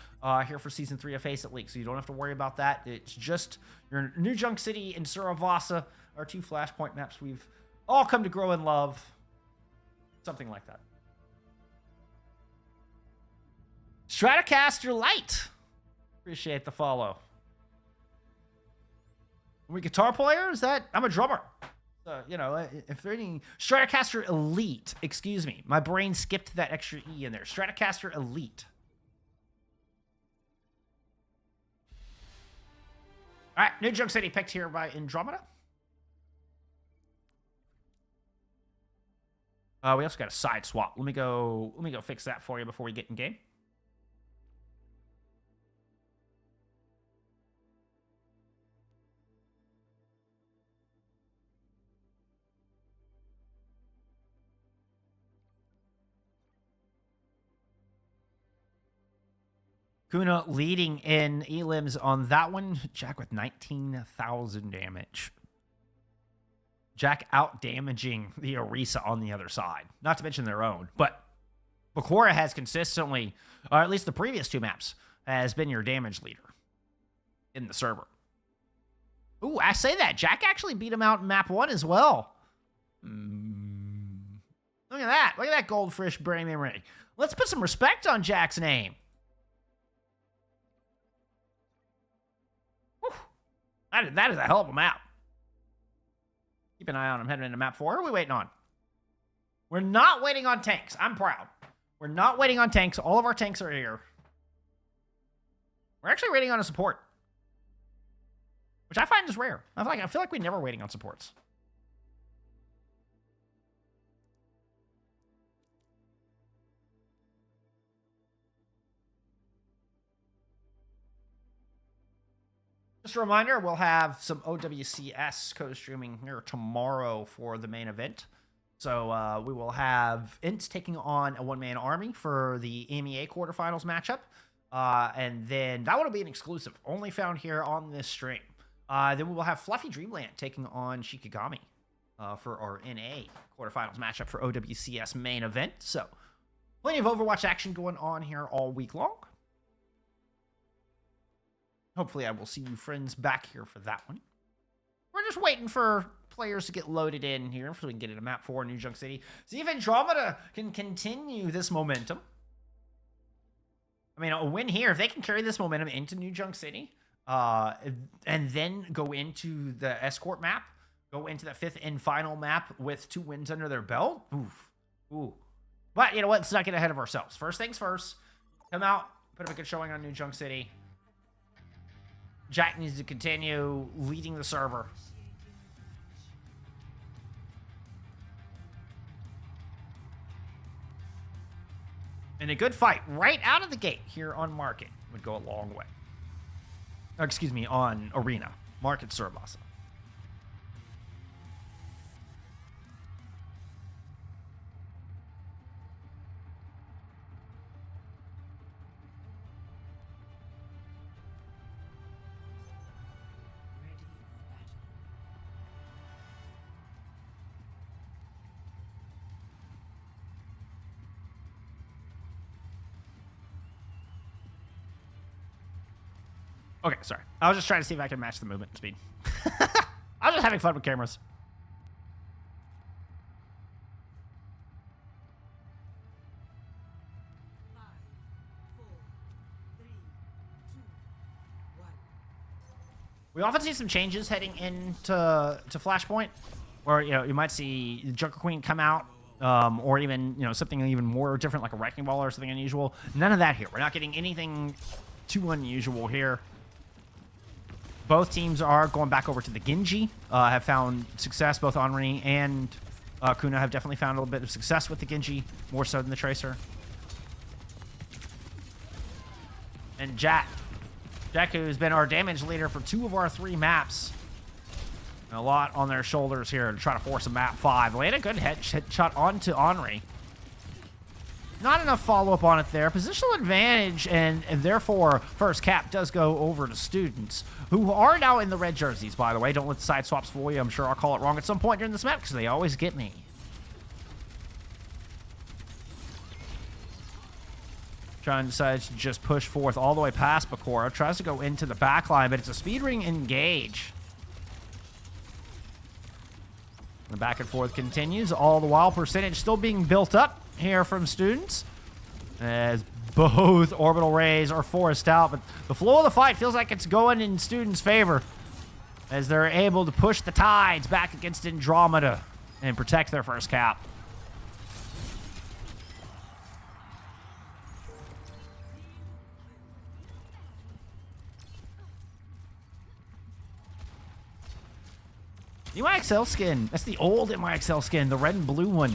here for Season 3 of FACEIT League, so you don't have to worry about that. It's just your New Junk City and Suravasa are 2 Flashpoint maps we've all come to grow and love. Something like that. Stratocaster Light. Appreciate the follow. Are we guitar player? Is that? I'm a drummer. You know, if they're any Stratocaster Elite, excuse me. My brain skipped that extra E in there. Stratocaster Elite. All right, New Junk City picked here by Andromeda. We also got a side swap. Let me go fix that for you before we get in game. Kuna leading in elims on that one. Jack with 19,000 damage. Jack out-damaging the Orisa on the other side. Not to mention their own. But Bakura has consistently, or at least the previous 2 maps, has been your damage leader in the server. Ooh, I say that. Jack actually beat him out in map 1 as well. Look at that. Look at that goldfish brain memory. Let's put some respect on Jack's name. Whew. That is a hell of a map. Keep an eye on him heading into map 4. What are we waiting on? We're not waiting on tanks. I'm proud. We're not waiting on tanks. All of our tanks are here. We're actually waiting on a support, which I find is rare. I feel like we're never waiting on supports. Just a reminder, we'll have some OWCS co-streaming here tomorrow for the main event. So we will have Ints taking on a one-man army for the EMEA quarterfinals matchup. And then that one will be an exclusive, only found here on this stream. Then we will have Fluffy Dreamland taking on Shikigami for our NA quarterfinals matchup for OWCS main event. So, plenty of Overwatch action going on here all week long. Hopefully, I will see you friends back here for that one. We're just waiting for players to get loaded in here so we can get into map 4 New Junk City. See if Andromeda can continue this momentum. I mean, a win here, if they can carry this momentum into New Junk City, and then go into the escort map, go into the 5th and final map with 2 wins under their belt. Oof. Ooh. But you know what? Let's not get ahead of ourselves. First things first. Come out, put up a good showing on New Junk City. Jack needs to continue leading the server. And a good fight right out of the gate here on Market would go a long way. Or, excuse me, on Arena. Market Surabasa. Okay, sorry. I was just trying to see if I can match the movement speed. I was just having fun with cameras. We often see some changes heading into Flashpoint, or you might see Joker Queen come out, or even something even more different like a Wrecking Ball or something unusual. None of that here. We're not getting anything too unusual here. Both teams are going back over to the Genji, have found success. Both Henri and Kuna have definitely found a little bit of success with the Genji, more so than the Tracer. And Jack, who's been our damage leader for 2 of our 3 maps. And a lot on their shoulders here to try to force a map 5. Laid a good headshot onto Henri. Not enough follow-up on it there. Positional advantage, and therefore, first cap does go over to Students, who are now in the red jerseys, by the way. Don't let the side swaps fool you. I'm sure I'll call it wrong at some point during this map, because they always get me. Trying to decide to just push forth all the way past Bakura. Tries to go into the back line, but it's a speed ring engage. The back and forth continues, all the while percentage still being built up here from Students, as both orbital rays are forced out, but the flow of the fight feels like it's going in Students' favor as they're able to push the tides back against Andromeda and protect their first cap. New MyXL skin. That's the old MyXL skin, the red and blue one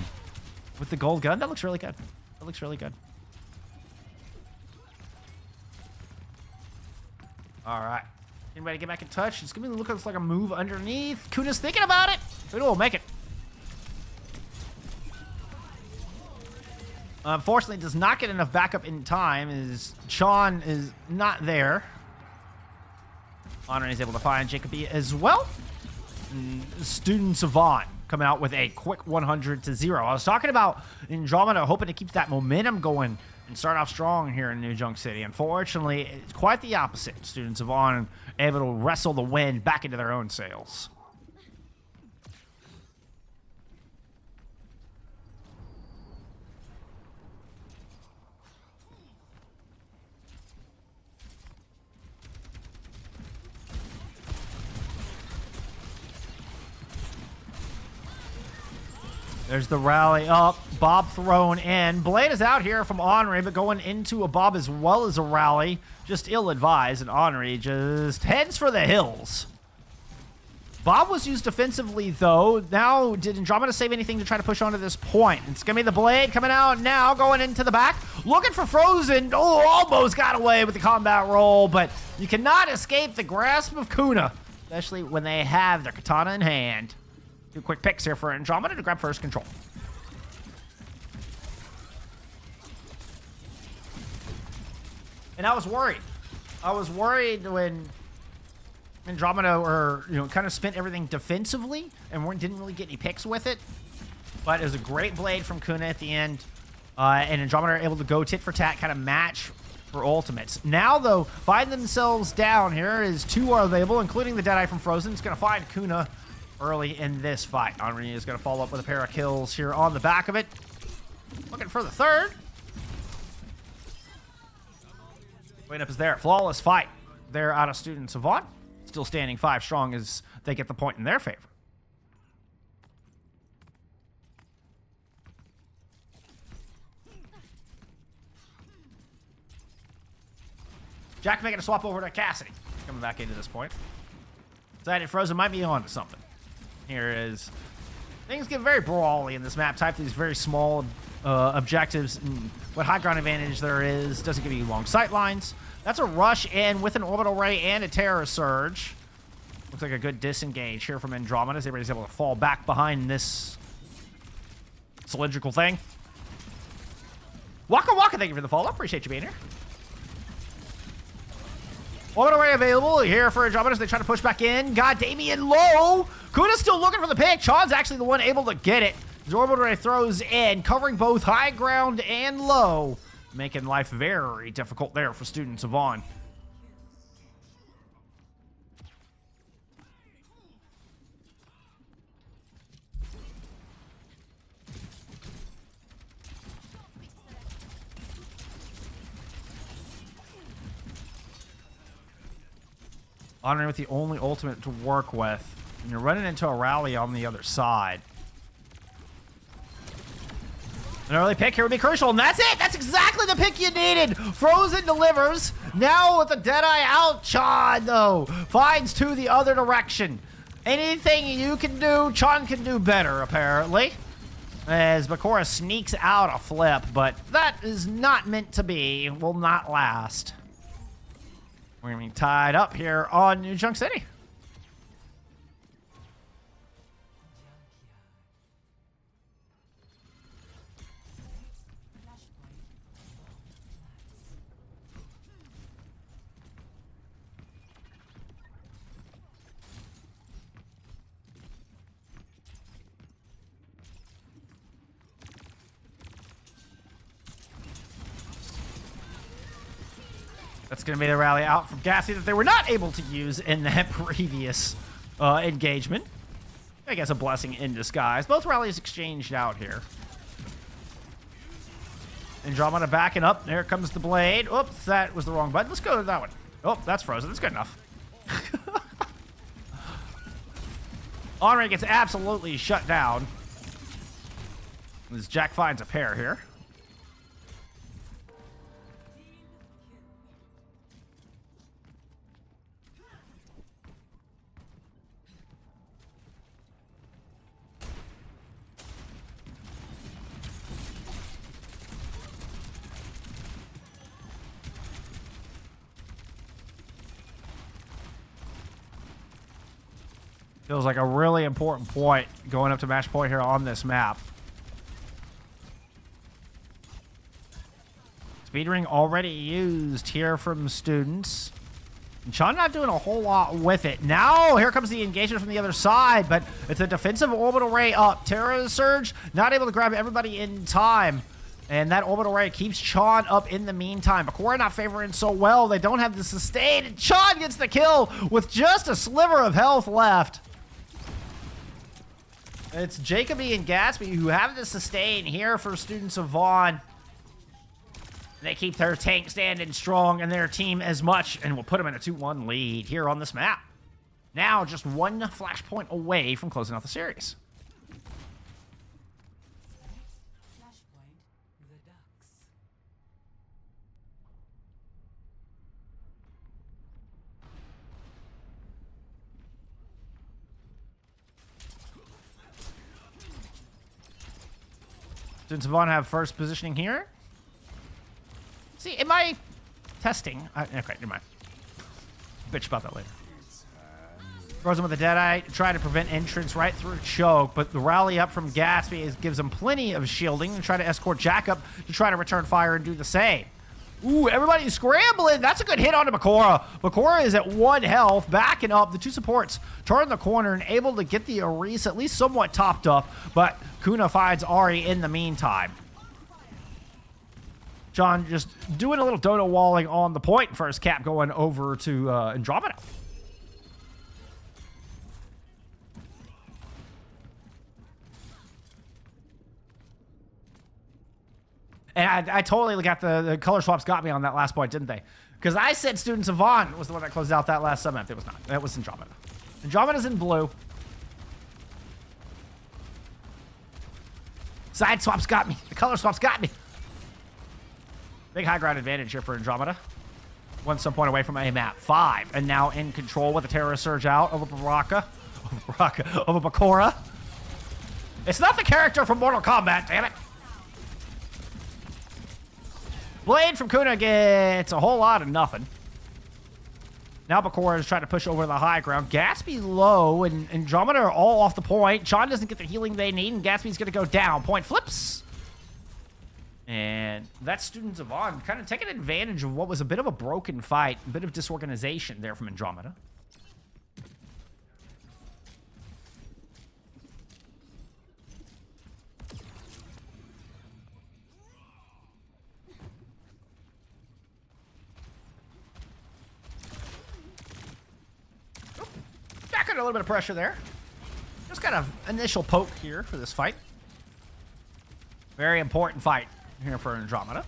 with the gold gun. That looks really good. That looks really good. All right. Anybody get back in touch? It's going to look like a move underneath. Kuna's thinking about it. Kuna will make it. Unfortunately, does not get enough backup in time as Sean is not there. Honor is able to find Jacoby as well. Student Savant coming out with a quick 100-0. I was talking about Andromeda hoping to keep that momentum going and start off strong here in New Junk City. Unfortunately, it's quite the opposite. Student Savant able to wrestle the wind back into their own sails. There's the rally up. Bob thrown in. Blade is out here from Henri, but going into a Bob as well as a rally. Just ill-advised, and Henri just heads for the hills. Bob was used defensively, though. Now, did Andromeda save anything to try to push onto this point? It's going to be the Blade coming out now, going into the back. Looking for Frozen. Oh, almost got away with the combat roll, but you cannot escape the grasp of Kuna, especially when they have their katana in hand. 2 quick picks here for Andromeda to grab first control. And I was worried. I was worried when Andromeda were, kind of spent everything defensively and didn't really get any picks with it. But it was a great blade from Kuna at the end. And Andromeda are able to go tit for tat, kind of match for ultimates. Now, though, find themselves down here as 2 are available, including the Deadeye from Frozen. It's going to find Kuna early in this fight. Andromeda is going to follow up with a pair of kills here on the back of it. Looking for the third. Wait up is there. Flawless fight. They're out of Student Savant. Still standing 5 strong as they get the point in their favor. Jack making a swap over to Cassidy. Coming back into this point. Decided Frozen might be on to something. Here is... Things get very brawly in this map type. These very small objectives. And what high ground advantage there is doesn't give you long sight lines. That's a rush in with an orbital ray and a terror surge. Looks like a good disengage here from Andromeda as everybody's able to fall back behind this cylindrical thing. Waka Waka, thank you for the follow. Appreciate you being here. Orbital ray available here for Andromeda as they try to push back in. Got Damien low. Kuna's still looking for the pick. Chon's actually the one able to get it. His orbital ray throws in, covering both high ground and low, making life very difficult there for Student Savant. Honoring with the only ultimate to work with. And you're running into a rally on the other side. An early pick here would be crucial, and that's it! That's exactly the pick you needed! Frozen delivers. Now with the Deadeye out, Chon, though, finds to the other direction. Anything you can do, Chon can do better, apparently. As Bakura sneaks out a flip, but that is not meant to be. Will not last. We're going to be tied up here on New Junk City. That's going to be the rally out from Gassy that they were not able to use in that previous engagement. I guess a blessing in disguise. Both rallies exchanged out here. Andromeda backing up. There comes the blade. Oops, that was the wrong button. Let's go to that one. Oh, that's Frozen. That's good enough. Honore gets absolutely shut down. As Jack finds a pair here. Feels like a really important point going up to match point here on this map. Speed ring already used here from students. And Chon not doing a whole lot with it. Now, here comes the engagement from the other side, but it's a defensive orbital ray up. Terra Surge not able to grab everybody in time. And that orbital ray keeps Chon up in the meantime. Bakura not favoring so well. They don't have the sustain. And Chon gets the kill with just a sliver of health left. It's Jacoby and Gatsby who have the sustain here for Students of Vaughn. They keep their tank standing strong and their team as much, and will put them in a 2-1 lead here on this map. Now just one flashpoint away from closing out the series. Flashpoint, the Ducks. Students of Vaughn have first positioning here. See, am I testing? Okay, never mind. Bitch about that later. Throws him with a Deadeye, try to prevent entrance right through choke, but the rally up from Gatsby gives him plenty of shielding and try to escort Jack up to try to return fire and do the same. Ooh, everybody's scrambling. That's a good hit onto Bakura. Bakura is at 1 health, backing up. The two supports turn the corner and able to get the Aris at least somewhat topped up, but Kuna finds Ari in the meantime. John just doing a little dodo walling on the point. First cap going over to Andromeda. And I totally got the color swaps got me on that last point, didn't they? Because I said Student Savant was the one that closed out that last summit. It was not. That was Andromeda. Andromeda's in blue. Side swaps got me. The color swaps got me. Big high ground advantage here for Andromeda. 1 some point away from a map. 5. And now in control with the terrorist surge out over Baraka. Over Bakura. It's not the character from Mortal Kombat, damn it. Blade from Kuna gets a whole lot of nothing. Now Bakura is trying to push over the high ground. Gatsby low and Andromeda are all off the point. Sean doesn't get the healing they need, and Gatsby's going to go down. Point flips. And that Students of On kind of taking advantage of what was a bit of a broken fight, a bit of disorganization there from Andromeda. Back under a little bit of pressure there. Just got an initial poke here for this fight. Very important fight here for Andromeda.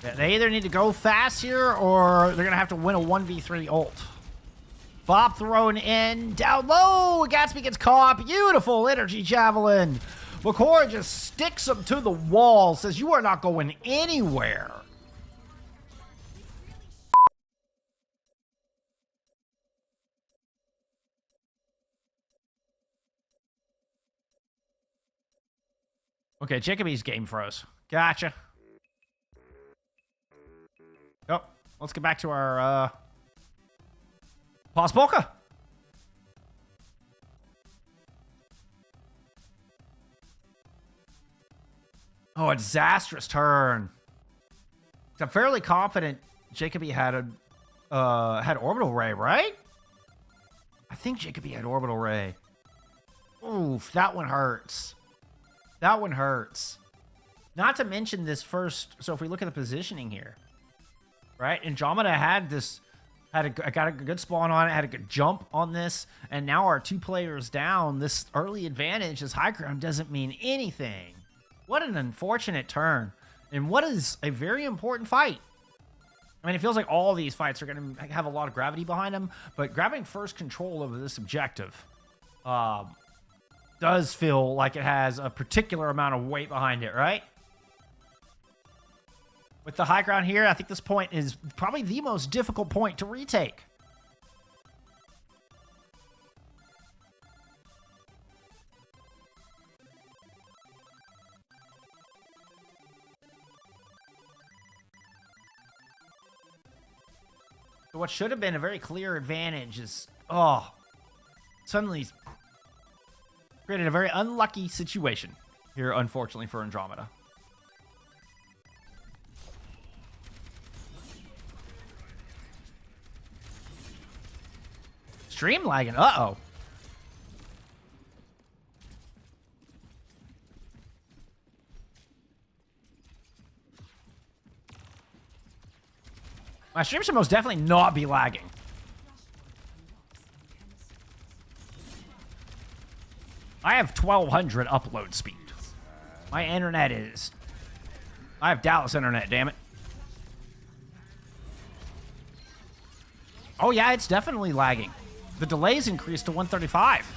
Yeah, they either need to go fast here or they're going to have to win a 1v3 ult. Bob thrown in. Down low. Gatsby gets caught. Beautiful energy javelin. Bakura just sticks him to the wall. Says, you are not going anywhere. Okay, Jacoby's game froze. Gotcha. Oh, let's get back to our Pause Polka. Oh, a disastrous turn. I'm fairly confident Jacoby had had orbital ray, right? I think Jacoby had orbital ray. Oof, that one hurts. That one hurts. Not to mention this first. So if we look at the positioning here, right? Andromeda had this, got a good spawn on it, had a good jump on this, and now our 2 players down. This early advantage, this high ground, doesn't mean anything. What an unfortunate turn, and what is a very important fight. I mean, it feels like all these fights are going to have a lot of gravity behind them, but grabbing first control over this objective does feel like it has a particular amount of weight behind it, right? With the high ground here, I think this point is probably the most difficult point to retake. So what should have been a very clear advantage is, suddenly created a very unlucky situation here, unfortunately, for Andromeda. Stream lagging. Uh-oh. My stream should most definitely not be lagging. I have 1200 upload speed. My internet is... I have Dallas internet, damn it. Oh yeah, it's definitely lagging. The delay's increased to 135.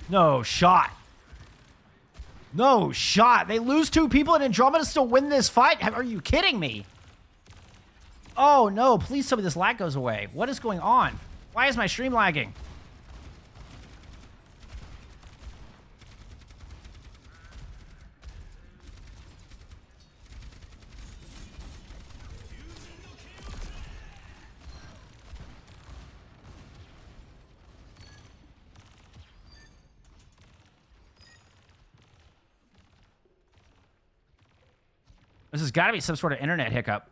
No shot. No shot. They lose 2 people and Andromeda still win this fight? Are you kidding me? Oh no, please tell me this lag goes away. What is going on? Why is my stream lagging? This has got to be some sort of internet hiccup.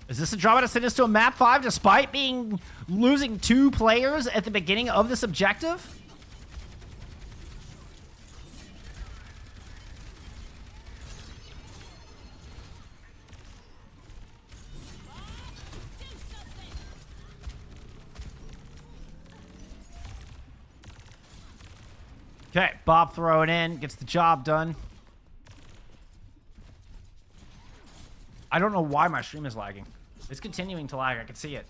Is this Andromeda send us to a map 5 despite losing 2 players at the beginning of this objective? Okay, Bob throw it in, gets the job done. I don't know why my stream is lagging. It's continuing to lag, I can see it.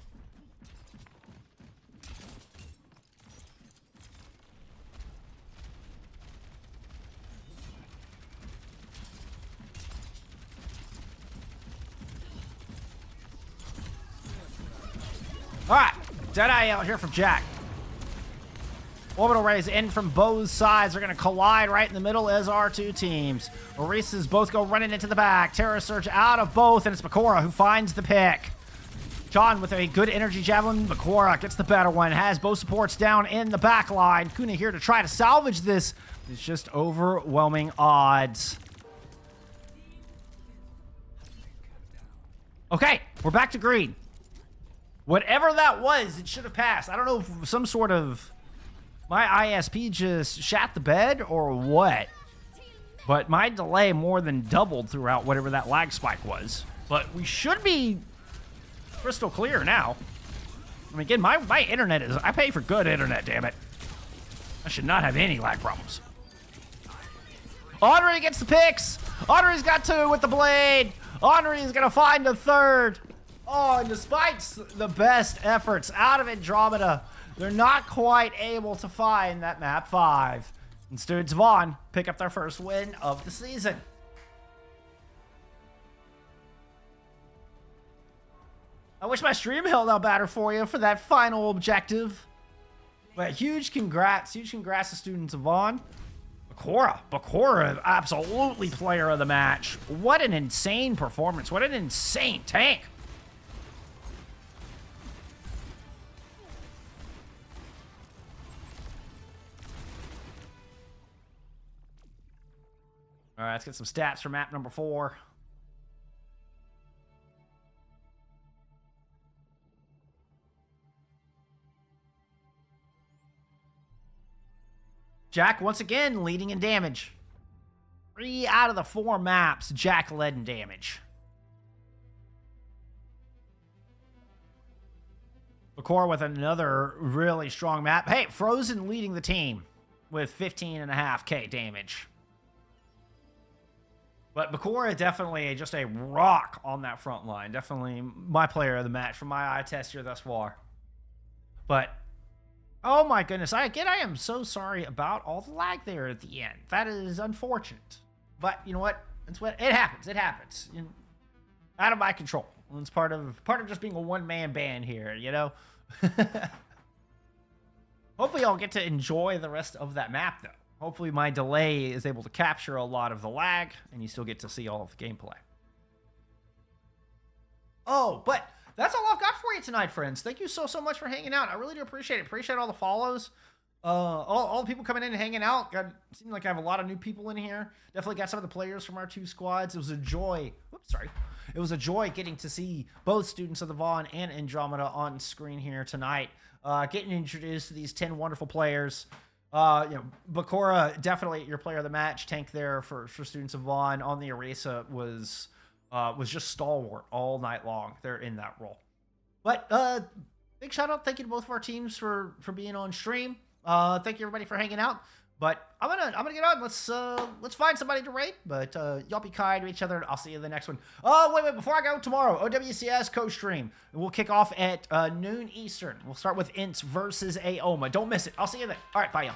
Alright, Deadeye out here from Jack. Orbital rays in from both sides. They're going to collide right in the middle as our 2 teams. Orisas both go running into the back. Terror Surge out of both, and it's Bakura who finds the pick. John with a good energy javelin. Bakura gets the better one. Has both supports down in the back line. Kuna here to try to salvage this. It's just overwhelming odds. Okay, we're back to green. Whatever that was, it should have passed. I don't know if some sort of... my ISP just shat the bed or what, but my delay more than doubled throughout whatever that lag spike was. But we should be crystal clear now. I mean, again, my internet is... I pay for good internet, damn it. I should not have any lag problems. Henri gets the picks. Henri's got 2 with the blade. Henri is going to find a 3rd. Oh, and despite the best efforts out of Andromeda, they're not quite able to find that map 5. And Students Vaughn pick up their first win of the season. I wish my stream held out better for you for that final objective. But huge congrats to Students of Vaughn. Bakura, absolutely player of the match. What an insane performance. What an insane tank. All right, let's get some stats for map number 4. Jack, once again, leading in damage. 3 out of the 4 maps, Jack led in damage. Bakura with another really strong map. Hey, Frozen leading the team with 15.5k damage. But Bakura definitely just a rock on that front line. Definitely my player of the match from my eye test here thus far. But, oh my goodness. I am so sorry about all the lag there at the end. That is unfortunate. But you know what? It happens. It happens. Out of my control. It's part of just being a one-man band here, you know? Hopefully I'll get to enjoy the rest of that map, though. Hopefully my delay is able to capture a lot of the lag, and you still get to see all of the gameplay. Oh, but that's all I've got for you tonight, friends. Thank you so much for hanging out. I really do appreciate it. Appreciate all the follows. All the people coming in and hanging out. Seemed like I have a lot of new people in here. Definitely got some of the players from our 2 squads. It was a joy. Whoops, sorry. It was a joy getting to see both Students of the Vaughn and Andromeda on screen here tonight. Getting introduced to these 10 wonderful players. Bakura, definitely your player of the match. Tank there for Students of Vaughn on the Orisa was just stalwart all night long. They're in that role. But big shout out, thank you to both of our teams for being on stream. Thank you everybody for hanging out. But I'm gonna get on. Let's find somebody to rate. But y'all be kind to each other. I'll see you in the next one. Oh wait, before I go, tomorrow OWCS co-stream. We'll kick off at noon Eastern. We'll start with Ints versus Aoma. Don't miss it. I'll see you then. All right, bye y'all.